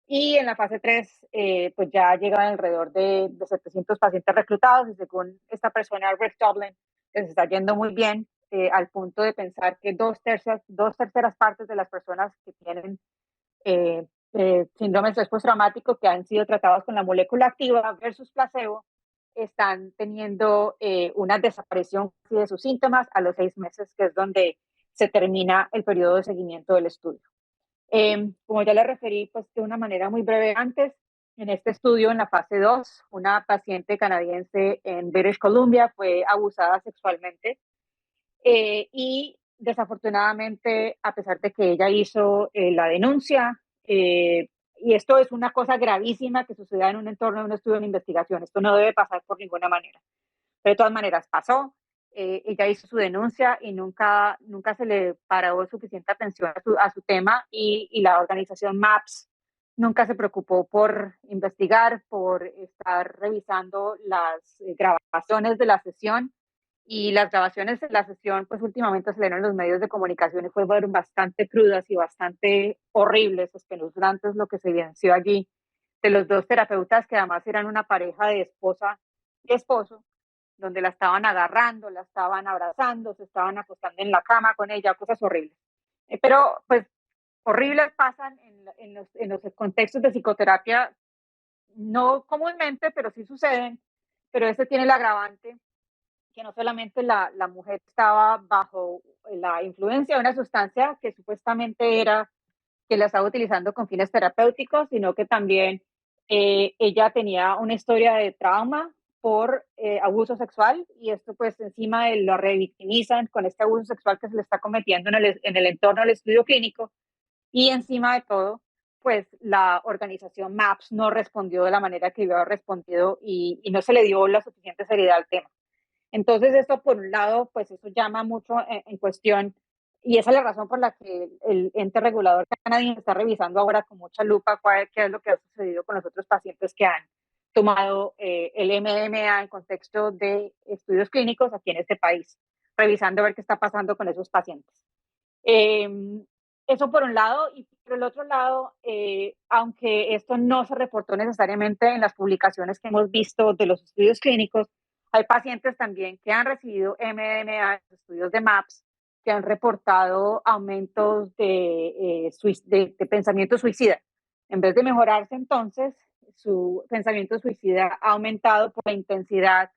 y en la fase 3 pues ya llegan alrededor de 700 pacientes reclutados y según esta persona, Rick Doblin, les está yendo muy bien al punto de pensar que dos terceras partes de las personas que tienen síndrome de estrés postraumático que han sido tratados con la molécula activa versus placebo están teniendo una desaparición de sus síntomas a los 6 meses, que es donde se termina el periodo de seguimiento del estudio. Como ya le referí, pues de una manera muy breve antes, en este estudio, en la fase 2, una paciente canadiense en British Columbia fue abusada sexualmente y desafortunadamente, a pesar de que ella hizo la denuncia, y esto es una cosa gravísima que suceda en un entorno de un estudio de investigación, esto no debe pasar por ninguna manera, pero de todas maneras pasó. Ella hizo su denuncia y nunca se le paró suficiente atención a su tema y la organización MAPS nunca se preocupó por investigar, por estar revisando las grabaciones de la sesión y las grabaciones de la sesión pues últimamente salieron en los medios de comunicación y fueron bastante crudas y bastante horribles, espeluznantes lo que se evidenció allí de los dos terapeutas que además eran una pareja de esposa y esposo, donde la estaban agarrando, la estaban abrazando, se estaban acostando en la cama con ella, cosas horribles. Pero pues horribles pasan en los contextos de psicoterapia, no comúnmente, pero sí suceden, pero este tiene el agravante que no solamente la mujer estaba bajo la influencia de una sustancia que supuestamente era que la estaba utilizando con fines terapéuticos, sino que también ella tenía una historia de trauma por abuso sexual, y esto pues encima de lo revictimizan con este abuso sexual que se le está cometiendo en el entorno del estudio clínico, y encima de todo pues la organización MAPS no respondió de la manera que había respondido, y no se le dio la suficiente seriedad al tema. Entonces, esto por un lado, pues eso llama mucho en cuestión, y esa es la razón por la que el ente regulador canadiense está revisando ahora con mucha lupa qué es lo que ha sucedido con los otros pacientes que han tomado el MDMA en contexto de estudios clínicos aquí en este país, revisando a ver qué está pasando con esos pacientes. Eso por un lado, y por el otro lado, aunque esto no se reportó necesariamente en las publicaciones que hemos visto de los estudios clínicos, hay pacientes también que han recibido MDMA en los estudios de MAPS que han reportado aumentos de pensamiento suicida. En vez de mejorarse, entonces, su pensamiento suicida ha aumentado por la intensidad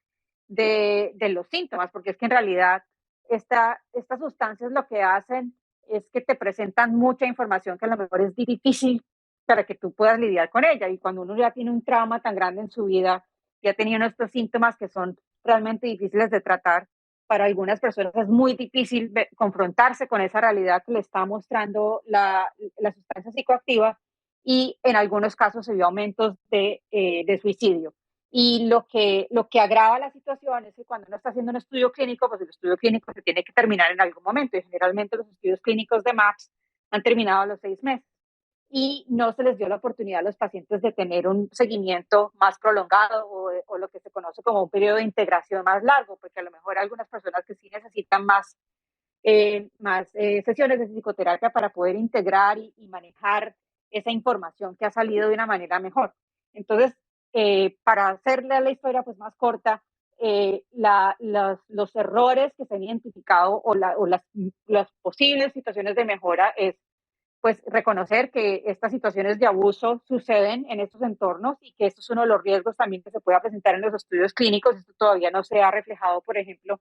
de los síntomas, porque es que en realidad estas sustancias lo que hacen es que te presentan mucha información que a lo mejor es difícil para que tú puedas lidiar con ella. Y cuando uno ya tiene un trauma tan grande en su vida, ya tenía estos síntomas que son realmente difíciles de tratar, para algunas personas es muy difícil confrontarse con esa realidad que le está mostrando la sustancia psicoactiva, y en algunos casos se vio aumentos de suicidio. Y lo que agrava la situación es que cuando uno está haciendo un estudio clínico, pues el estudio clínico se tiene que terminar en algún momento, y generalmente los estudios clínicos de MAPS han terminado a los 6 meses. Y no se les dio la oportunidad a los pacientes de tener un seguimiento más prolongado, o lo que se conoce como un periodo de integración más largo, porque a lo mejor hay algunas personas que sí necesitan más sesiones de psicoterapia para poder integrar y manejar esa información que ha salido de una manera mejor. Entonces, para hacerle la historia pues más corta, los errores que se han identificado, o las posibles situaciones de mejora, es pues reconocer que estas situaciones de abuso suceden en estos entornos, y que esto es uno de los riesgos también que se pueda presentar en los estudios clínicos. Esto todavía no se ha reflejado, por ejemplo,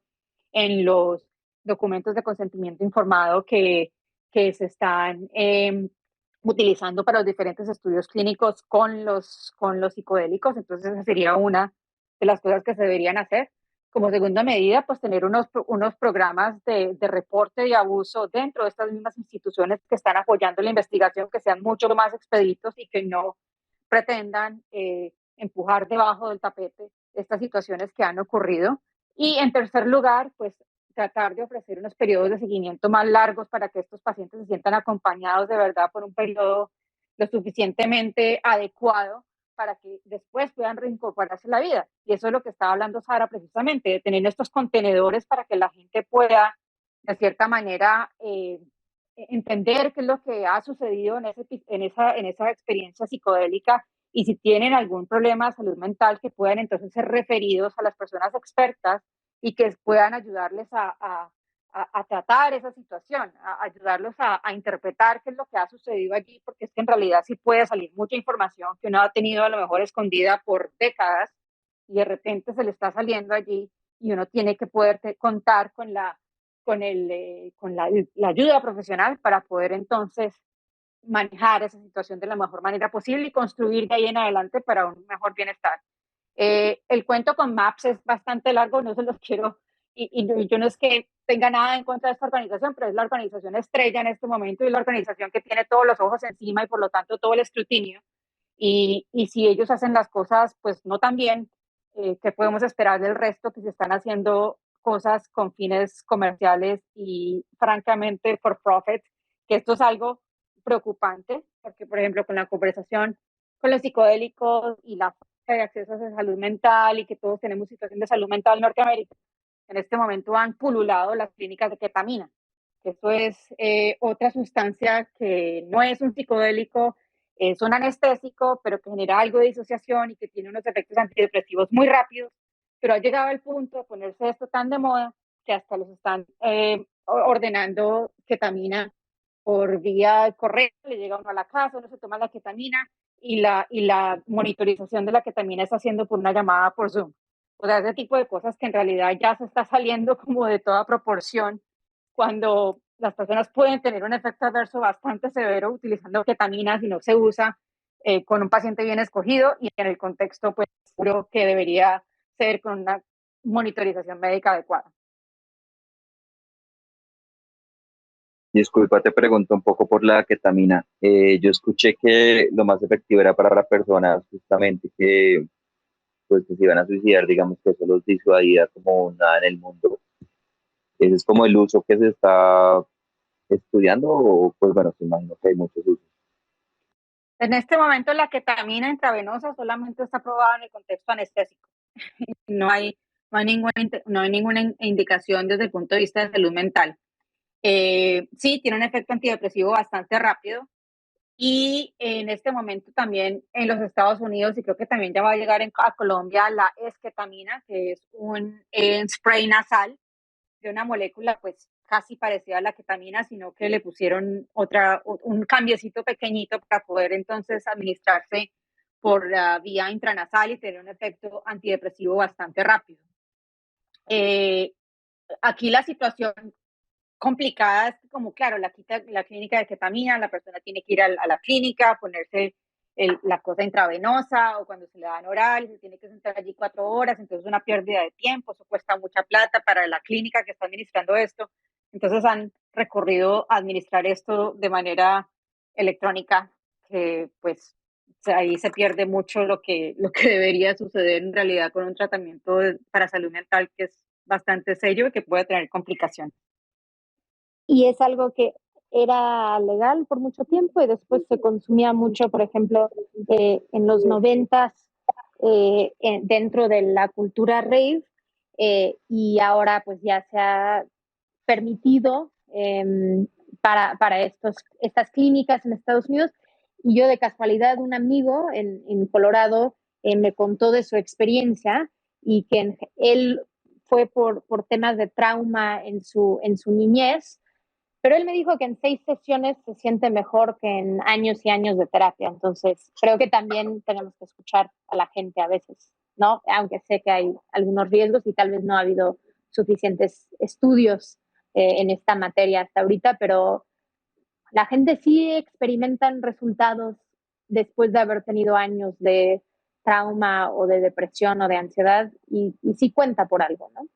en los documentos de consentimiento informado que se están utilizando para los diferentes estudios clínicos con los psicodélicos. Entonces, esa sería una de las cosas que se deberían hacer. Como segunda medida, pues tener unos programas de reporte de abuso dentro de estas mismas instituciones que están apoyando la investigación, que sean mucho más expeditos y que no pretendan empujar debajo del tapete estas situaciones que han ocurrido. Y en tercer lugar, pues tratar de ofrecer unos periodos de seguimiento más largos para que estos pacientes se sientan acompañados de verdad por un periodo lo suficientemente adecuado para que después puedan reincorporarse a la vida. Y eso es lo que estaba hablando Sara precisamente, de tener estos contenedores para que la gente pueda, de cierta manera, entender qué es lo que ha sucedido en esa experiencia psicodélica, y si tienen algún problema de salud mental, que puedan entonces ser referidos a las personas expertas y que puedan ayudarles a tratar esa situación, a ayudarlos a interpretar qué es lo que ha sucedido allí, porque es que en realidad sí puede salir mucha información que uno ha tenido a lo mejor escondida por décadas, y de repente se le está saliendo allí, y uno tiene que poder contar con la ayuda profesional para poder entonces manejar esa situación de la mejor manera posible y construir de ahí en adelante para un mejor bienestar. El cuento con MAPS es bastante largo, no se los quiero, y yo no es que tenga nada en contra de esta organización, pero es la organización estrella en este momento, y la organización que tiene todos los ojos encima, y por lo tanto todo el escrutinio. Y si ellos hacen las cosas pues no tan bien, ¿qué podemos esperar del resto que se están haciendo cosas con fines comerciales y francamente for profit? Que esto es algo preocupante, porque por ejemplo con la conversación con los psicodélicos y la falta de acceso a salud mental, y que todos tenemos situación de salud mental en Norteamérica, en este momento han pululado las clínicas de ketamina. Eso es otra sustancia que no es un psicodélico, es un anestésico, pero que genera algo de disociación y que tiene unos efectos antidepresivos muy rápidos, pero ha llegado al punto de ponerse esto tan de moda que hasta los están ordenando ketamina por vía correo, le llega uno a la casa, uno se toma la ketamina y la monitorización de la ketamina está haciendo por una llamada por Zoom. O sea, ese tipo de cosas que en realidad ya se está saliendo como de toda proporción cuando las personas pueden tener un efecto adverso bastante severo utilizando ketamina si no se usa con un paciente bien escogido y en el contexto, pues, creo que debería ser con una monitorización médica adecuada. Disculpa, te pregunto un poco por la ketamina. Yo escuché que lo más efectivo era para personas justamente que, pues, que se iban a suicidar, digamos que eso los disuadía como nada en el mundo. ¿Ese es como el uso que se está estudiando o pues bueno, se imagino que hay muchos usos? En este momento la ketamina intravenosa solamente está aprobada en el contexto anestésico. No hay, no hay ninguna indicación desde el punto de vista de salud mental. Sí, tiene un efecto antidepresivo bastante rápido y en este momento también en los Estados Unidos, y creo que también ya va a llegar a Colombia, la esketamina, que es un spray nasal de una molécula pues casi parecida a la ketamina, sino que le pusieron un cambiecito pequeñito para poder entonces administrarse por la vía intranasal y tener un efecto antidepresivo bastante rápido. Aquí la situación complicada es como, claro, la clínica de ketamina, la persona tiene que ir a la clínica, ponerse la cosa intravenosa o cuando se le dan oral, se tiene que sentar allí 4 horas, entonces una pérdida de tiempo, eso cuesta mucha plata para la clínica que está administrando esto. Entonces han recurrido a administrar esto de manera electrónica, que pues ahí se pierde mucho lo que debería suceder en realidad con un tratamiento para salud mental que es bastante serio y que puede tener complicaciones. Y es algo que era legal por mucho tiempo y después se consumía mucho, por ejemplo, en los 90s dentro de la cultura rave y ahora pues ya se ha permitido para estas clínicas en Estados Unidos. Y yo de casualidad, un amigo en Colorado me contó de su experiencia y que él fue por temas de trauma en su niñez, pero él me dijo que en 6 sesiones se siente mejor que en años y años de terapia. Entonces, creo que también tenemos que escuchar a la gente a veces, ¿no? Aunque sé que hay algunos riesgos y tal vez no ha habido suficientes estudios en esta materia hasta ahorita, pero la gente sí experimenta resultados después de haber tenido años de trauma o de depresión o de ansiedad y sí cuenta por algo, ¿no?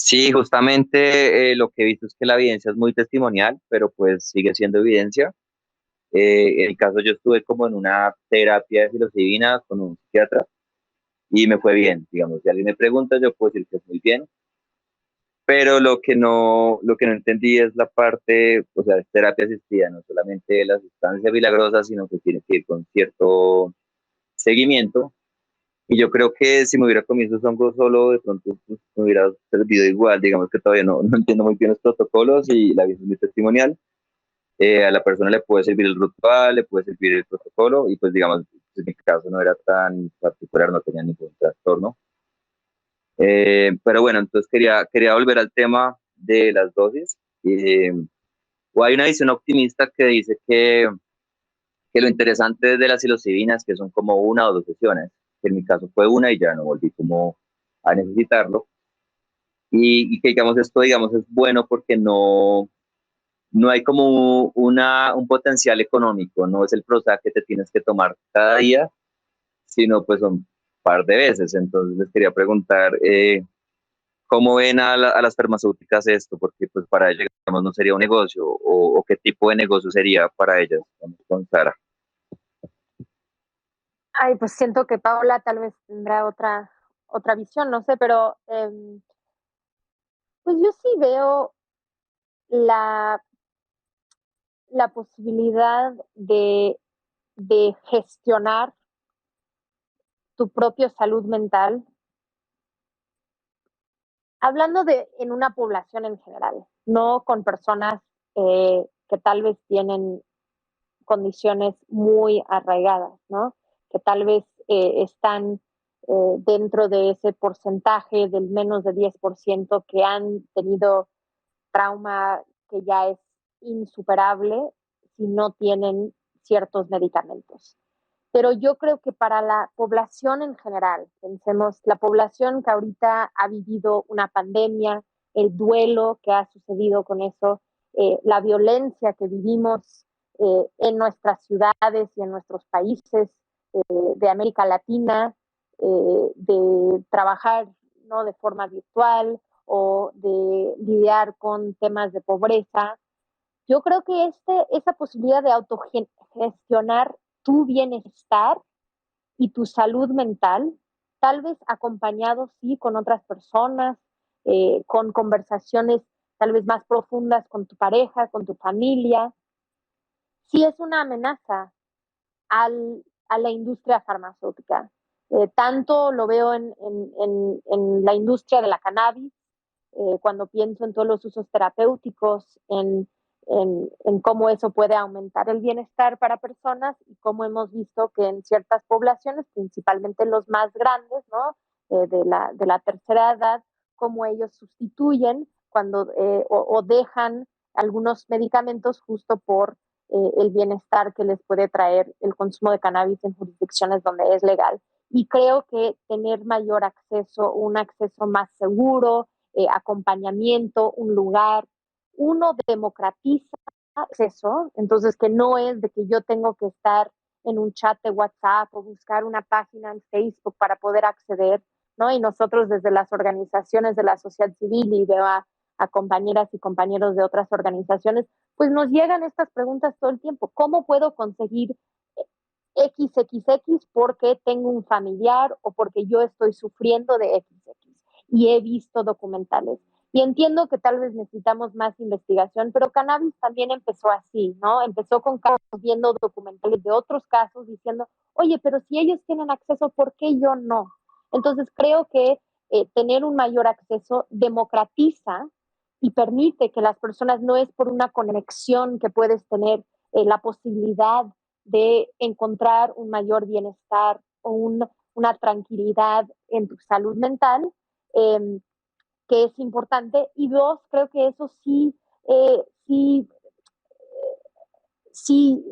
Sí, justamente lo que he visto es que la evidencia es muy testimonial, pero pues sigue siendo evidencia. En el caso yo estuve como en una terapia de psilocibina con un psiquiatra y me fue bien, digamos. Si alguien me pregunta, yo puedo decir que es muy bien, pero lo que no entendí es la parte, o sea, es terapia asistida, no solamente la sustancia milagrosa, sino que tiene que ir con cierto seguimiento. Y yo creo que si me hubiera comido esos hongos solo, de pronto pues, me hubiera servido igual. Digamos que todavía no entiendo muy bien los protocolos y la visión muy testimonial. A la persona le puede servir el ritual, le puede servir el protocolo y pues digamos, en mi caso no era tan particular, no tenía ningún trastorno. Pero bueno, entonces quería volver al tema de las dosis. O hay una visión optimista que dice que lo interesante de las psilocibinas que son como 1 o 2 sesiones, que en mi caso fue una y ya no volví como a necesitarlo. Y que digamos esto, digamos, es bueno porque no hay como un potencial económico, no es el Prozac que te tienes que tomar cada día, sino pues un par de veces. Entonces les quería preguntar, ¿cómo ven a las farmacéuticas esto? Porque pues para ellas digamos, no sería un negocio o qué tipo de negocio sería para ellas. Vamos con Sara. Ay, pues siento que Paola tal vez tendrá otra visión, no sé, pero pues yo sí veo la, la posibilidad de gestionar tu propia salud mental, hablando de en una población en general, no con personas que tal vez tienen condiciones muy arraigadas, ¿no? Que tal vez están dentro de ese porcentaje del menos de 10% que han tenido trauma que ya es insuperable si no tienen ciertos medicamentos. Pero yo creo que para la población en general, pensemos, la población que ahorita ha vivido una pandemia, el duelo que ha sucedido con eso, la violencia que vivimos en nuestras ciudades y en nuestros países de América Latina, de trabajar, ¿no?, de forma virtual o de lidiar con temas de pobreza. Yo creo que esa posibilidad de autogestionar tu bienestar y tu salud mental, tal vez acompañado, sí, con otras personas, con conversaciones tal vez más profundas con tu pareja, con tu familia, sí es una amenaza a la industria farmacéutica. Tanto lo veo en la industria de la cannabis, cuando pienso en todos los usos terapéuticos, en cómo eso puede aumentar el bienestar para personas y cómo hemos visto que en ciertas poblaciones, principalmente los más grandes, ¿no?, de la tercera edad, cómo ellos sustituyen o dejan algunos medicamentos justo por el bienestar que les puede traer el consumo de cannabis en jurisdicciones donde es legal. Y creo que tener mayor acceso, un acceso más seguro, acompañamiento, un lugar, uno democratiza acceso, entonces que no es de que yo tengo que estar en un chat de WhatsApp o buscar una página en Facebook para poder acceder, ¿no? Y nosotros desde las organizaciones de la sociedad civil y veo a compañeras y compañeros de otras organizaciones, pues nos llegan estas preguntas todo el tiempo. ¿Cómo puedo conseguir XXX porque tengo un familiar o porque yo estoy sufriendo de XX? Y he visto documentales. Y entiendo que tal vez necesitamos más investigación, pero cannabis también empezó así, ¿no? Empezó con casos viendo documentales de otros casos diciendo, oye, pero si ellos tienen acceso, ¿por qué yo no? Entonces creo que tener un mayor acceso democratiza y permite que las personas, no es por una conexión que puedes tener la posibilidad de encontrar un mayor bienestar o una tranquilidad en tu salud mental, eh, que es importante. Y dos, creo que eso sí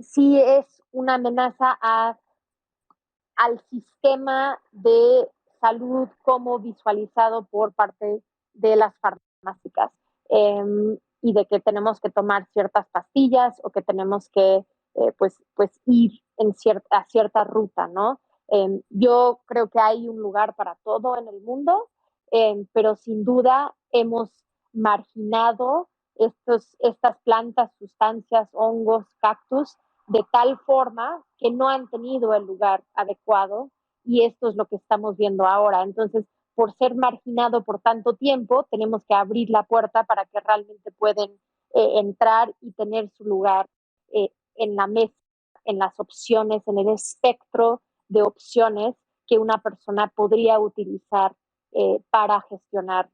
es una amenaza al sistema de salud como visualizado por parte de las farmacéuticas, y de que tenemos que tomar ciertas pastillas o que tenemos que pues ir a cierta ruta, ¿no? Yo creo que hay un lugar para todo en el mundo, pero sin duda hemos marginado estas plantas, sustancias, hongos, cactus, de tal forma que no han tenido el lugar adecuado, y esto es lo que estamos viendo ahora. Entonces, por ser marginado por tanto tiempo, tenemos que abrir la puerta para que realmente puedan entrar y tener su lugar en la mesa, en las opciones, en el espectro de opciones que una persona podría utilizar para gestionar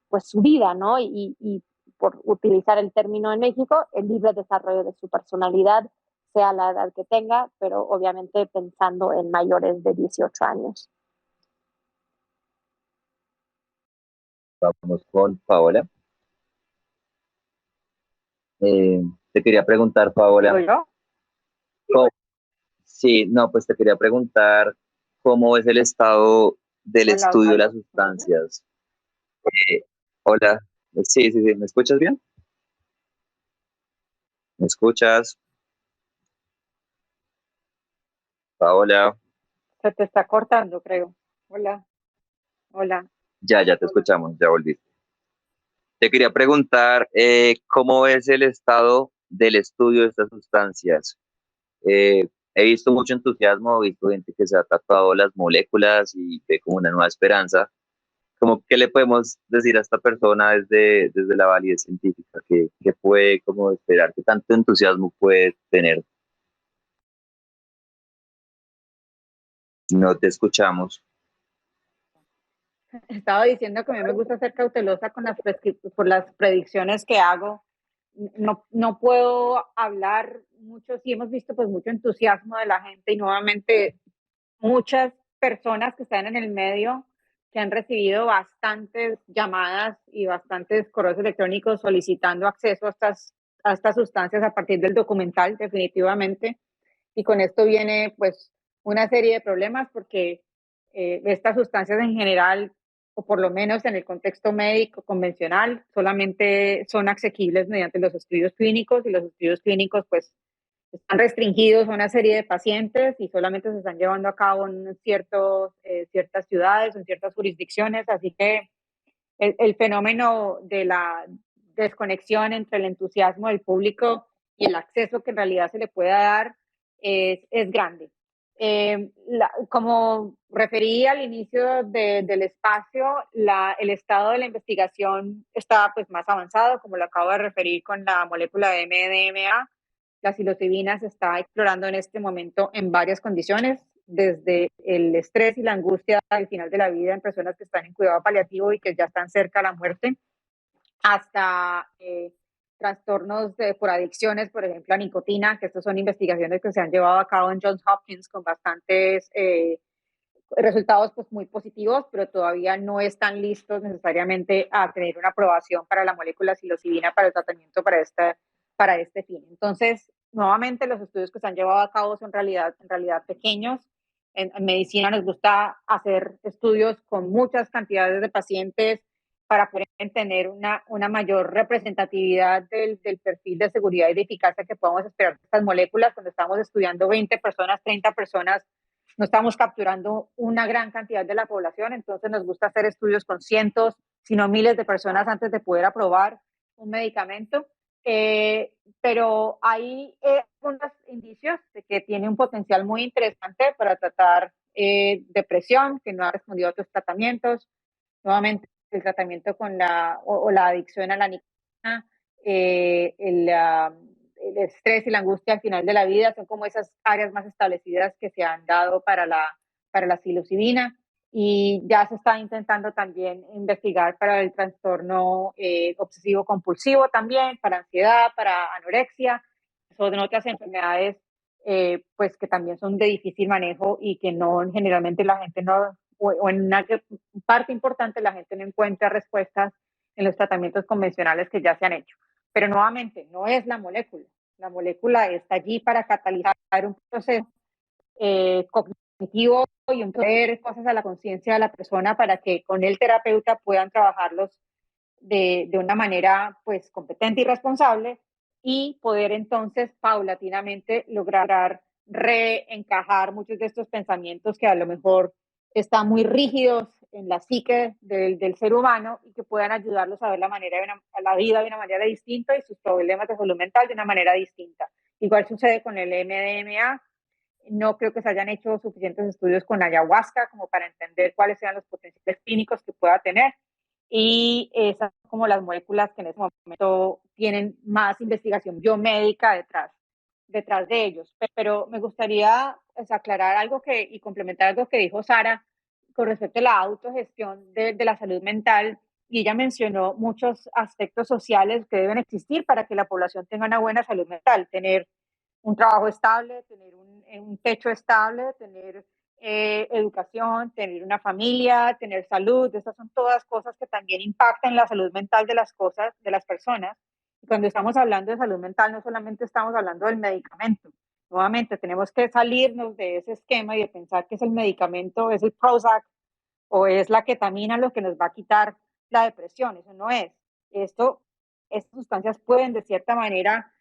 pues su vida, ¿no? Y por utilizar el término en México, el libre desarrollo de su personalidad, sea la edad que tenga, pero obviamente pensando en mayores de 18 años. Vamos con Paola. Te quería preguntar, Paola. ¿Yo? Sí, no, pues te quería preguntar cómo es el estado del Hola, estudio de las Osvaldo. sustancias. Hola, sí, ¿me escuchas bien? ¿Me escuchas? Paola, Se te está cortando, creo. Hola, hola. ya te escuchamos, ya volviste. Te quería preguntar cómo es el estado del estudio de estas sustancias. He visto mucho entusiasmo, he visto gente que se ha tatuado las moléculas y ve como una nueva esperanza. Como, ¿qué le podemos decir a esta persona desde la validez científica? Que puede como esperar? ¿Qué tanto entusiasmo puede tener? No te escuchamos. Estaba diciendo que a mí me gusta ser cautelosa con por las predicciones que hago. No puedo hablar mucho, sí hemos visto pues mucho entusiasmo de la gente y nuevamente muchas personas que están en el medio que han recibido bastantes llamadas y bastantes correos electrónicos solicitando acceso a estas a estas sustancias a partir del documental, definitivamente. Y con esto viene pues una serie de problemas porque estas sustancias en general, o por lo menos en el contexto médico convencional, solamente son asequibles mediante los estudios clínicos, y los estudios clínicos pues están restringidos a una serie de pacientes y solamente se están llevando a cabo en ciertas ciudades, en ciertas jurisdicciones, así que el fenómeno de la desconexión entre el entusiasmo del público y el acceso que en realidad se le pueda dar es grande. Como referí al inicio del espacio, el estado de la investigación está pues más avanzado, como lo acabo de referir con la molécula de MDMA. La psilocibina se está explorando en este momento en varias condiciones, desde el estrés y la angustia al final de la vida en personas que están en cuidado paliativo y que ya están cerca de la muerte, hasta trastornos por adicciones, por ejemplo, a nicotina, que estas son investigaciones que se han llevado a cabo en Johns Hopkins con bastantes resultados pues, muy positivos, pero todavía no están listos necesariamente a tener una aprobación para la molécula psilocibina para el tratamiento para este fin. Entonces, nuevamente, los estudios que se han llevado a cabo son en realidad pequeños. En medicina nos gusta hacer estudios con muchas cantidades de pacientes para poder tener una mayor representatividad del perfil de seguridad y de eficacia que podamos esperar de estas moléculas. Cuando estamos estudiando 20 personas, 30 personas, no estamos capturando una gran cantidad de la población, entonces nos gusta hacer estudios con cientos, si no miles de personas antes de poder aprobar un medicamento. Pero hay algunos indicios de que tiene un potencial muy interesante para tratar depresión, que no ha respondido a otros tratamientos. Nuevamente, el tratamiento con la adicción a la nicotina, el estrés y la angustia al final de la vida son como esas áreas más establecidas que se han dado para la psilocibina, y ya se está intentando también investigar para el trastorno obsesivo compulsivo también, para ansiedad, para anorexia, son otras enfermedades pues que también son de difícil manejo y que no generalmente la gente no, o en una parte importante la gente no encuentra respuestas en los tratamientos convencionales que ya se han hecho. Pero nuevamente, no es la molécula. La molécula está allí para catalizar un proceso cognitivo y poner cosas a la conciencia de la persona para que con el terapeuta puedan trabajarlos de una manera pues competente y responsable, y poder entonces paulatinamente lograr reencajar muchos de estos pensamientos que a lo mejor están muy rígidos en la psique del ser humano, y que puedan ayudarlos a ver a la vida de una manera distinta y sus problemas de salud mental de una manera distinta. Igual sucede con el MDMA. No creo que se hayan hecho suficientes estudios con ayahuasca como para entender cuáles sean los potenciales clínicos que pueda tener. Y esas son como las moléculas que en ese momento tienen más investigación biomédica detrás de ellos. Pero me gustaría aclarar algo y complementar algo que dijo Sara con respecto a la autogestión de la salud mental. Y ella mencionó muchos aspectos sociales que deben existir para que la población tenga una buena salud mental: tener un trabajo estable, tener un techo estable, tener educación, tener una familia, tener salud. Estas son todas cosas que también impactan la salud mental de las personas. Y cuando estamos hablando de salud mental, no solamente estamos hablando del medicamento. Nuevamente, tenemos que salirnos de ese esquema y de pensar que es el medicamento, es el Prozac o es la ketamina lo que nos va a quitar la depresión. Eso no es. Estas sustancias pueden, de cierta manera,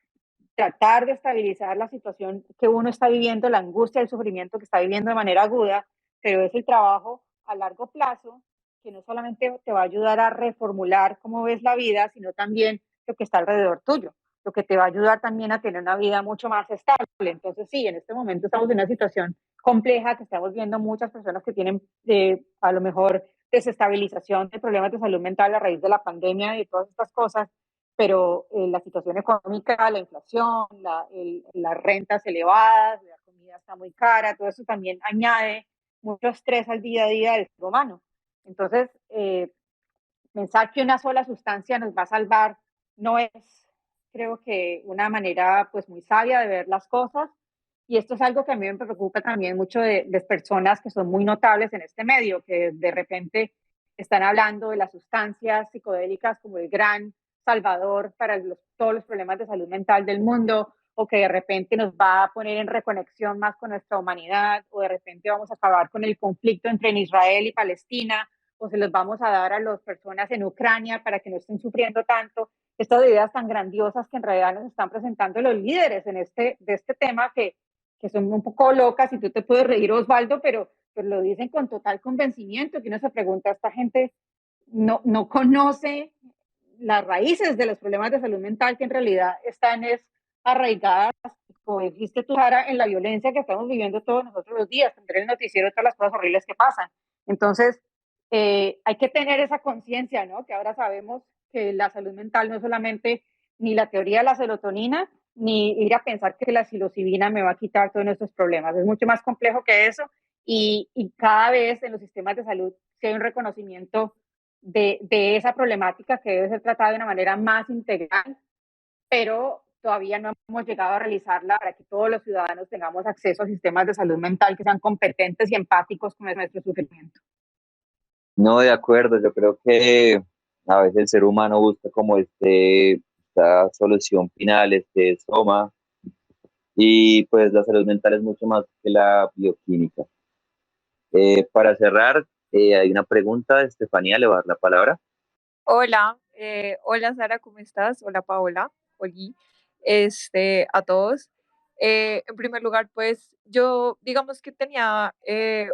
tratar de estabilizar la situación que uno está viviendo, la angustia, el sufrimiento que está viviendo de manera aguda, pero es el trabajo a largo plazo que no solamente te va a ayudar a reformular cómo ves la vida, sino también lo que está alrededor tuyo, lo que te va a ayudar también a tener una vida mucho más estable. Entonces, sí, en este momento estamos en una situación compleja, que estamos viendo muchas personas que tienen a lo mejor desestabilización de problemas de salud mental a raíz de la pandemia y de todas estas cosas, pero la situación económica, la inflación, las rentas elevadas, la comida está muy cara, todo eso también añade mucho estrés al día a día del ser humano. Entonces, pensar que una sola sustancia nos va a salvar no es, creo que, una manera pues muy sabia de ver las cosas. Y esto es algo que a mí me preocupa también mucho de personas que son muy notables en este medio, que de repente están hablando de las sustancias psicodélicas como el gran salvador para todos los problemas de salud mental del mundo, o que de repente nos va a poner en reconexión más con nuestra humanidad, o de repente vamos a acabar con el conflicto entre Israel y Palestina, o se los vamos a dar a las personas en Ucrania para que no estén sufriendo tanto. Estas ideas tan grandiosas que en realidad nos están presentando los líderes de este tema, que son un poco locas, y tú te puedes reír, Osvaldo, pero lo dicen con total convencimiento, que uno se pregunta, esta gente no conoce las raíces de los problemas de salud mental, que en realidad están arraigadas, como dijiste tú, Sara, en la violencia que estamos viviendo todos nosotros los días, en el noticiero, todas las cosas horribles que pasan. Entonces, hay que tener esa conciencia, ¿no? Que ahora sabemos que la salud mental no es solamente ni la teoría de la serotonina, ni ir a pensar que la psilocibina me va a quitar todos nuestros problemas. Es mucho más complejo que eso, y cada vez en los sistemas de salud sí hay un reconocimiento de esa problemática que debe ser tratada de una manera más integral, pero todavía no hemos llegado a realizarla para que todos los ciudadanos tengamos acceso a sistemas de salud mental que sean competentes y empáticos con nuestro sufrimiento. No, de acuerdo, yo creo que a veces el ser humano busca como esta solución final, este soma, y pues la salud mental es mucho más que la bioquímica. Para cerrar, hay una pregunta, Estefanía, le voy a dar la palabra. Hola, hola Sara, ¿cómo estás? Hola Paola, Oli, a todos. En primer lugar, pues yo digamos que tenía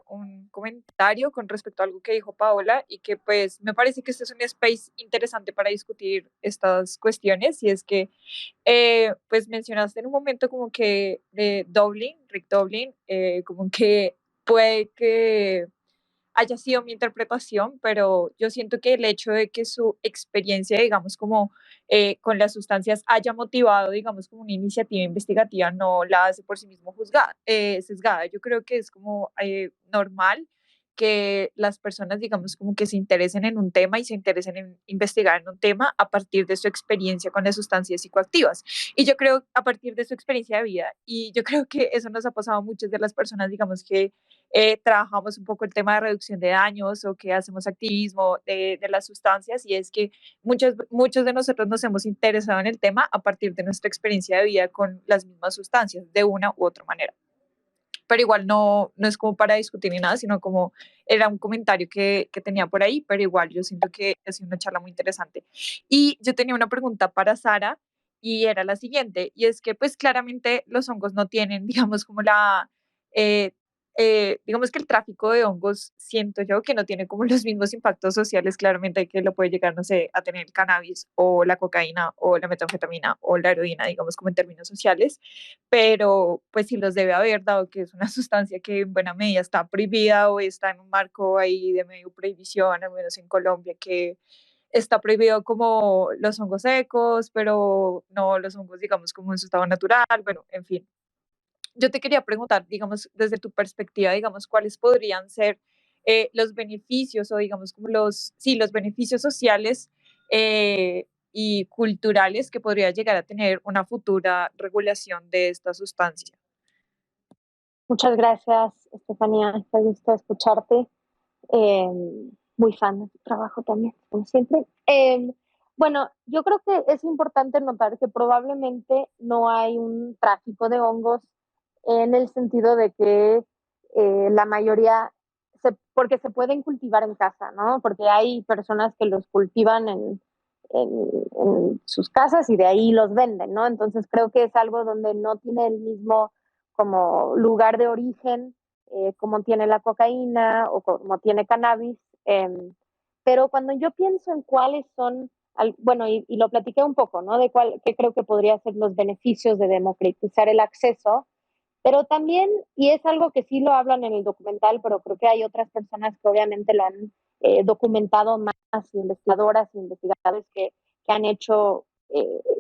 un comentario con respecto a algo que dijo Paola y que pues me parece que este es un space interesante para discutir estas cuestiones, y es que pues mencionaste en un momento como que de Dublin, Rick Dublin, como que puede que haya sido mi interpretación, pero yo siento que el hecho de que su experiencia, digamos, como con las sustancias haya motivado, digamos, como una iniciativa investigativa, no la hace por sí mismo sesgada. Yo creo que es como normal que las personas, digamos, como que se interesen en un tema y se interesen en investigar en un tema a partir de su experiencia con las sustancias psicoactivas. Y yo creo a partir de su experiencia de vida. Y yo creo que eso nos ha pasado a muchas de las personas, digamos, que trabajamos un poco el tema de reducción de daños o que hacemos activismo de las sustancias, y es que muchos de nosotros nos hemos interesado en el tema a partir de nuestra experiencia de vida con las mismas sustancias, de una u otra manera. Pero igual no es como para discutir ni nada, sino como era un comentario que tenía por ahí, pero igual yo siento que ha sido una charla muy interesante. Y yo tenía una pregunta para Sara, y era la siguiente, y es que pues claramente los hongos no tienen, digamos, como eh, digamos que el tráfico de hongos, siento yo que no tiene como los mismos impactos sociales, claramente, que lo puede llegar, no sé, a tener el cannabis o la cocaína o la metanfetamina o la heroína, digamos, como en términos sociales, pero pues sí los debe haber, dado que es una sustancia que en buena medida está prohibida o está en un marco ahí de medio prohibición, al menos en Colombia, que está prohibido como los hongos secos, pero no los hongos, digamos, como en su estado natural, bueno, en fin. Yo te quería preguntar, digamos, desde tu perspectiva, digamos, cuáles podrían ser los beneficios o, digamos, como sí, los beneficios sociales y culturales que podría llegar a tener una futura regulación de esta sustancia. Muchas gracias, Estefanía. Qué gusto escucharte. Eh, Muy fan de tu trabajo también, como siempre. Bueno, yo creo que es importante notar que probablemente no hay un tráfico de hongos en el sentido de que la mayoría, porque se pueden cultivar en casa, ¿no? Porque hay personas que los cultivan en sus casas y de ahí los venden, ¿no? Entonces creo que es algo donde no tiene el mismo como lugar de origen como tiene la cocaína o como tiene cannabis. Pero cuando yo pienso en cuáles son, bueno, y lo platiqué un poco, ¿no? De qué creo que podría ser los beneficios de democratizar el acceso, pero también, y es algo que sí lo hablan en el documental, pero creo que hay otras personas que obviamente lo han documentado más, investigadoras e investigadores que han hecho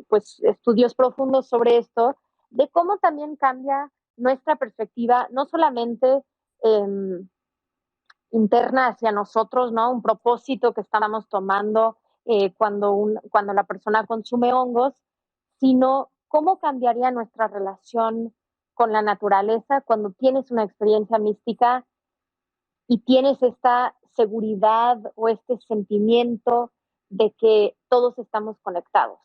pues estudios profundos sobre esto, de cómo también cambia nuestra perspectiva, no solamente eh, interna hacia nosotros, ¿no? Un propósito que estábamos tomando cuando la persona consume hongos, sino cómo cambiaría nuestra relación con la naturaleza cuando tienes una experiencia mística y tienes esta seguridad o este sentimiento de que todos estamos conectados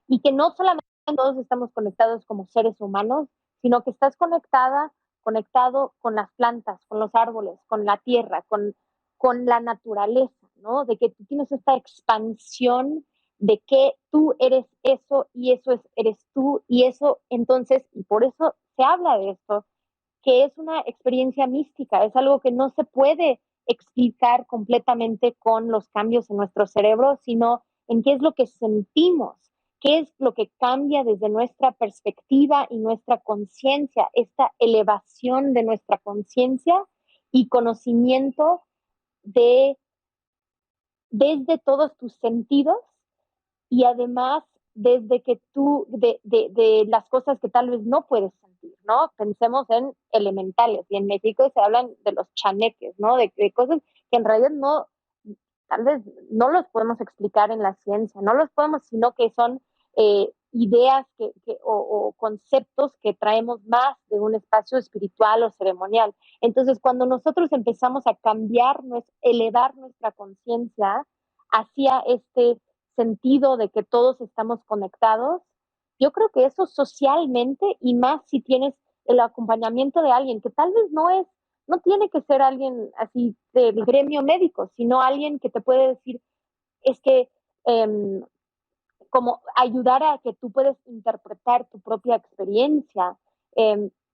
y que no solamente todos estamos conectados como seres humanos, sino que estás conectado con las plantas, con los árboles, con la tierra, con la naturaleza, ¿no? De que tú tienes esta expansión de que tú eres eso y eso eres tú y eso entonces, y por eso se habla de esto, que es una experiencia mística, es algo que no se puede explicar completamente con los cambios en nuestro cerebro, sino en qué es lo que sentimos, qué es lo que cambia desde nuestra perspectiva y nuestra conciencia, esta elevación de nuestra conciencia y conocimiento de desde todos tus sentidos y además desde que tú, de las cosas que tal vez no puedes sentir, ¿no? Pensemos en elementales y en México se hablan de los chaneques, ¿no? De cosas que en realidad no, tal vez no los podemos explicar en la ciencia, no los podemos, sino que son ideas o conceptos que traemos más de un espacio espiritual o ceremonial. Entonces, cuando nosotros empezamos a cambiar, elevar nuestra conciencia hacia este sentido de que todos estamos conectados, yo creo que eso socialmente y más si tienes el acompañamiento de alguien que tal vez no tiene que ser alguien así del gremio médico, sino alguien que te puede decir, es que como ayudar a que tú puedas interpretar tu propia experiencia.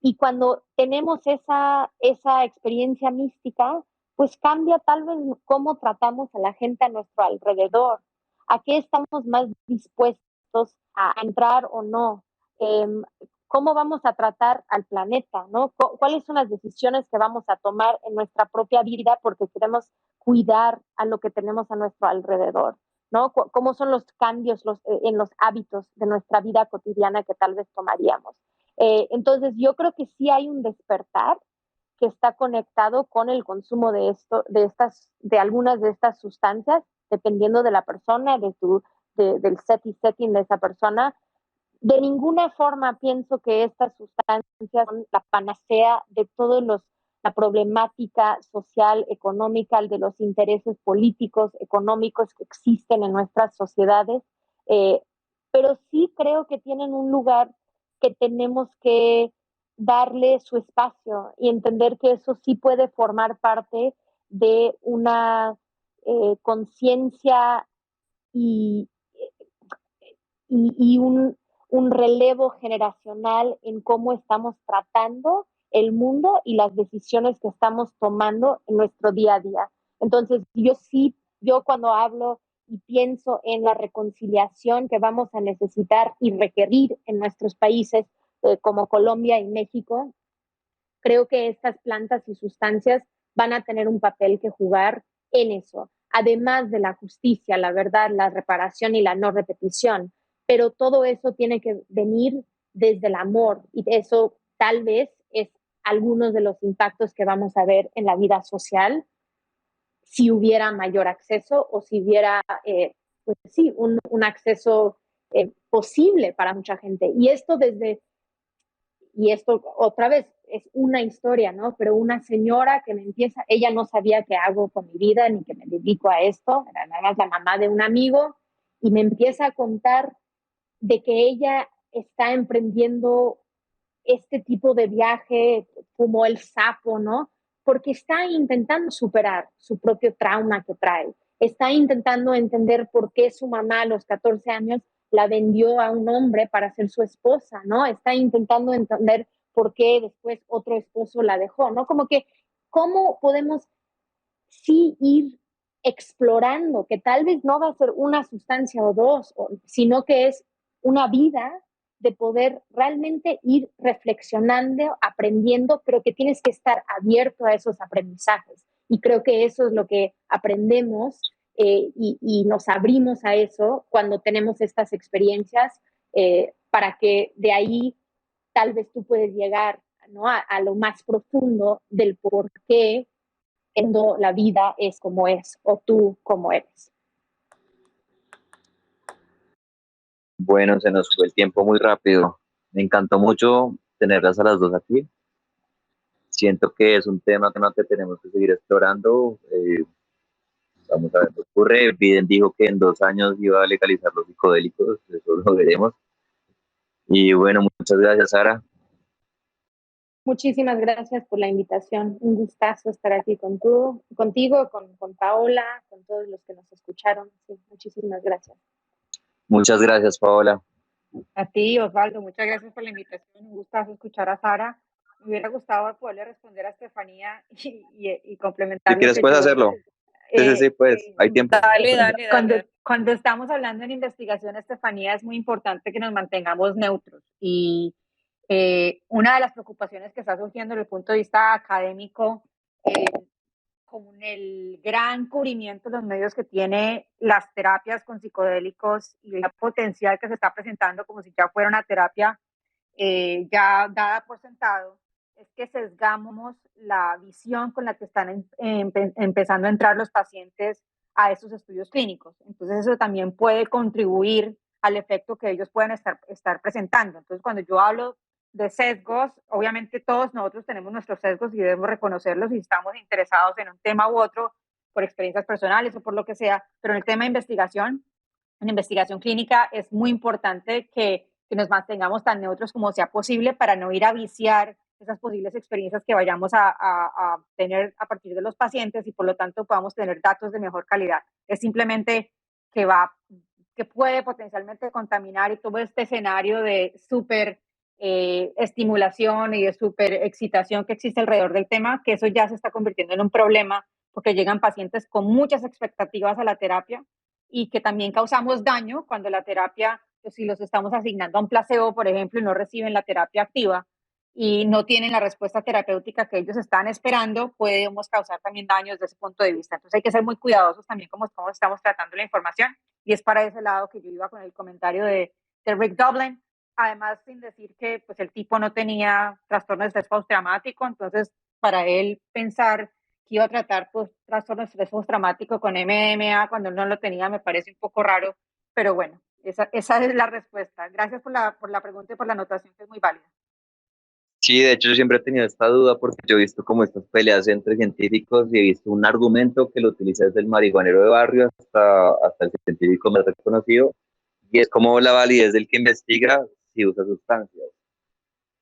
Y cuando tenemos esa experiencia mística, pues cambia tal vez cómo tratamos a la gente a nuestro alrededor, a qué estamos más dispuestos a entrar o no, cómo vamos a tratar al planeta, ¿no? ¿Cuáles son las decisiones que vamos a tomar en nuestra propia vida porque queremos cuidar a lo que tenemos a nuestro alrededor, ¿no? ¿Cómo son los cambios en los hábitos de nuestra vida cotidiana que tal vez tomaríamos? Entonces, yo creo que sí hay un despertar que está conectado con el consumo de algunas de estas sustancias, dependiendo de la persona, del setting de esa persona. De ninguna forma pienso que estas sustancias son la panacea de la problemática social, económica, de los intereses políticos, económicos que existen en nuestras sociedades, eh, pero sí creo que tienen un lugar que tenemos que darle su espacio y entender que eso sí puede formar parte de una conciencia y, y un relevo generacional en cómo estamos tratando el mundo y las decisiones que estamos tomando en nuestro día a día. Entonces, yo cuando hablo y pienso en la reconciliación que vamos a necesitar y requerir en nuestros países como Colombia y México, creo que estas plantas y sustancias van a tener un papel que jugar en eso, además de la justicia, la verdad, la reparación y la no repetición. Pero todo eso tiene que venir desde el amor y eso tal vez es algunos de los impactos que vamos a ver en la vida social si hubiera mayor acceso o si hubiera, pues sí, un acceso posible para mucha gente. Y esto otra vez es una historia, ¿no? Pero una señora que ella no sabía qué hago con mi vida ni que me dedico a esto, era nada más la mamá de un amigo, y me empieza a contar de que ella está emprendiendo este tipo de viaje como el sapo, ¿no? Porque está intentando superar su propio trauma que trae. Está intentando entender por qué su mamá a los 14 años la vendió a un hombre para ser su esposa, ¿no? Está intentando entender por qué después otro esposo la dejó, ¿no? Como que, ¿cómo podemos sí ir explorando, que tal vez no va a ser una sustancia o dos, sino que es una vida de poder realmente ir reflexionando, aprendiendo, pero que tienes que estar abierto a esos aprendizajes. Y creo que eso es lo que aprendemos y nos abrimos a eso cuando tenemos estas experiencias para que de ahí tal vez tú puedes llegar, ¿no? a lo más profundo del por qué la vida es como es o tú como eres. Bueno, se nos fue el tiempo muy rápido. Me encantó mucho tenerlas a las dos aquí. Siento que es un tema que tenemos que seguir explorando. Vamos a ver qué ocurre. Biden dijo que en 2 años iba a legalizar los psicodélicos, eso lo veremos. Y bueno, muchas gracias, Sara. Muchísimas gracias por la invitación. Un gustazo estar aquí contigo, con Paola, con todos los que nos escucharon. Sí, muchísimas gracias. Muchas gracias, Paola. A ti, Osvaldo, muchas gracias por la invitación. Un gustazo escuchar a Sara. Me hubiera gustado poderle responder a Estefanía y complementar Si lo quieres, que puedes yo. hacerlo. Sí, pues hay tiempo. Cuando estamos hablando en investigación, Estefanía, es muy importante que nos mantengamos neutros. Y una de las preocupaciones que está surgiendo desde el punto de vista académico, con el gran cubrimiento de los medios que tiene las terapias con psicodélicos y el potencial que se está presentando como si ya fuera una terapia ya dada por sentado, es que sesgamos la visión con la que están empezando a entrar los pacientes a estos estudios clínicos. Entonces eso también puede contribuir al efecto que ellos pueden estar presentando. Entonces cuando yo hablo de sesgos, obviamente todos nosotros tenemos nuestros sesgos y debemos reconocerlos y estamos interesados en un tema u otro por experiencias personales o por lo que sea, pero en el tema de investigación, en investigación clínica es muy importante que nos mantengamos tan neutros como sea posible para no ir a viciar esas posibles experiencias que vayamos a tener a partir de los pacientes y por lo tanto podamos tener datos de mejor calidad. Es simplemente que puede potencialmente contaminar y todo este escenario de súper estimulación y de súper excitación que existe alrededor del tema, que eso ya se está convirtiendo en un problema porque llegan pacientes con muchas expectativas a la terapia y que también causamos daño cuando la terapia, pues si los estamos asignando a un placebo, por ejemplo, y no reciben la terapia activa y no tienen la respuesta terapéutica que ellos están esperando, podemos causar también daños desde ese punto de vista. Entonces hay que ser muy cuidadosos también como estamos tratando la información y es para ese lado que yo iba con el comentario de Rick Doblin, además sin decir que pues el tipo no tenía trastorno de estrés postraumático, entonces para él pensar que iba a tratar pues, trastorno de estrés postraumático con MDMA cuando él no lo tenía me parece un poco raro, pero bueno, esa es la respuesta. Gracias por la pregunta y por la anotación que es muy válida. Sí, de hecho yo siempre he tenido esta duda porque yo he visto como estas peleas entre científicos y he visto un argumento que lo utiliza desde el marihuanero de barrio hasta el científico más reconocido y es como la validez del que investiga si usa sustancias.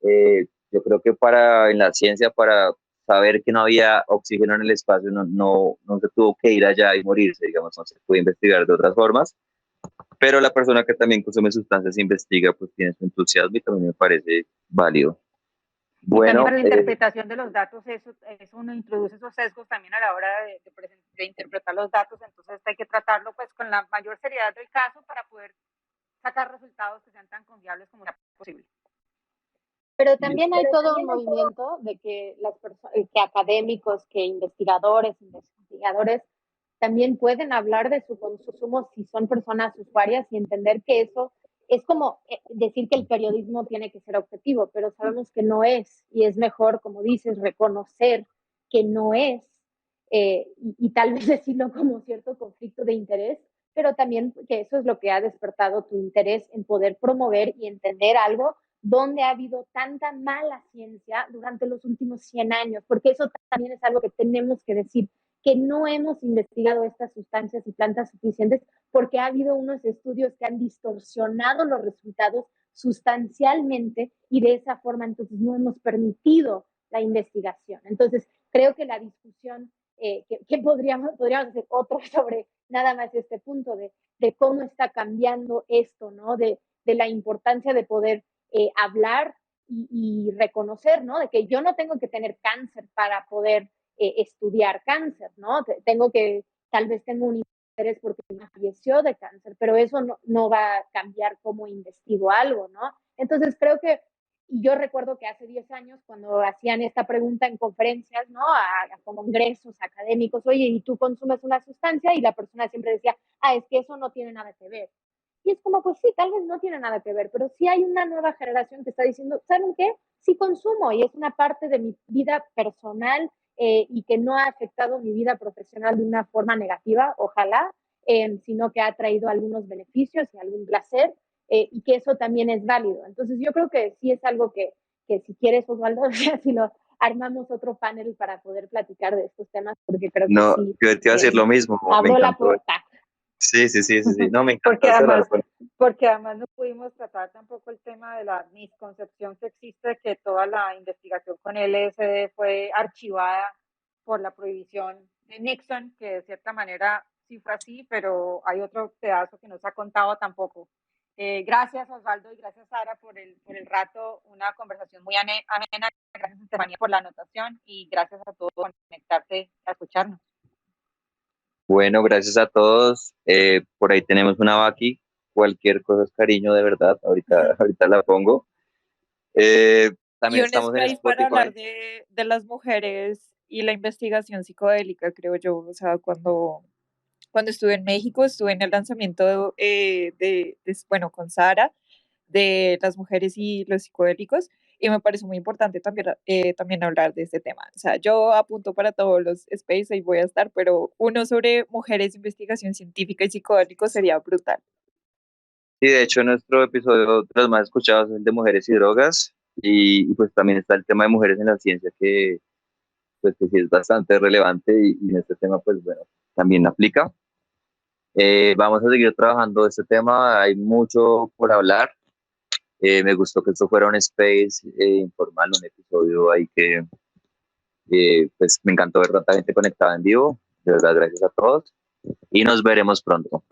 Yo creo que en la ciencia, para saber que no había oxígeno en el espacio, no se tuvo que ir allá y morirse, digamos, no se puede investigar de otras formas, pero la persona que también consume sustancias e investiga, pues tiene su entusiasmo y también me parece válido. Y también para Bueno, la interpretación de los datos, eso uno introduce esos sesgos también a la hora de interpretar los datos, entonces hay que tratarlo pues con la mayor seriedad del caso para poder sacar resultados que sean tan confiables como sea posible. Pero también hay todo un movimiento de que que académicos, que investigadores también pueden hablar de su consumo si son personas usuarias y entender que eso es como decir que el periodismo tiene que ser objetivo, pero sabemos que no es, y es mejor, como dices, reconocer que no es, y tal vez decirlo como cierto conflicto de interés, pero también que eso es lo que ha despertado tu interés en poder promover y entender algo donde ha habido tanta mala ciencia durante los últimos 100 años, porque eso también es algo que tenemos que decir, que no hemos investigado estas sustancias y plantas suficientes porque ha habido unos estudios que han distorsionado los resultados sustancialmente y de esa forma entonces no hemos permitido la investigación. Entonces, creo que la discusión que podríamos hacer otro sobre nada más este punto de cómo está cambiando esto, ¿no? De la importancia de poder hablar y reconocer, ¿no? De que yo no tengo que tener cáncer para poder estudiar cáncer, ¿no? Tal vez tengo un interés porque me falleció de cáncer, pero eso no va a cambiar cómo investigo algo, ¿no? Entonces creo que, y yo recuerdo que hace 10 años cuando hacían esta pregunta en conferencias, ¿no? A congresos académicos, oye, ¿y tú consumes una sustancia? Y la persona siempre decía, es que eso no tiene nada que ver. Y es como, pues sí, tal vez no tiene nada que ver, pero sí hay una nueva generación que está diciendo, ¿saben qué? Sí consumo y es una parte de mi vida personal y que no ha afectado mi vida profesional de una forma negativa, ojalá, sino que ha traído algunos beneficios y algún placer y que eso también es válido. Entonces yo creo que sí es algo que si quieres, Osvaldo, armamos otro panel para poder platicar de estos temas, porque creo que No, sí. yo te iba a decir lo mismo. Me Abro la encantó. puerta. Sí. No, me Porque encanta además, cerrar. porque además no pudimos tratar tampoco el tema de la misconcepción que existe, que toda la investigación con LSD fue archivada por la prohibición de Nixon, que de cierta manera sí fue así, pero hay otro pedazo que no se ha contado tampoco. Gracias, Osvaldo, y gracias, Sara, por el rato. Una conversación muy amena. Gracias, Estefanía, por la anotación, y gracias a todos por conectarte a escucharnos. Bueno, gracias a todos. Por ahí tenemos una Vaki. Cualquier cosa es cariño, de verdad. Ahorita la pongo. Y También un estamos en space para hablar Spotify. de las mujeres y la investigación psicodélica, creo yo. O sea, cuando estuve en México, estuve en el lanzamiento bueno, con Sara, de las mujeres y los psicodélicos, y me parece muy importante también hablar de este tema. O sea, yo apunto para todos los space y voy a estar, pero uno sobre mujeres, investigación científica y psicodélicos sería brutal. Y de hecho, nuestro episodio de los más escuchados es el de mujeres y drogas. Y pues también está el tema de mujeres en la ciencia, pues, que sí es bastante relevante y en este tema, pues bueno, también aplica. Vamos a seguir trabajando este tema. Hay mucho por hablar. Me gustó que esto fuera un space informal, un episodio ahí que pues me encantó ver tanta gente conectada en vivo. De verdad, gracias a todos y nos veremos pronto.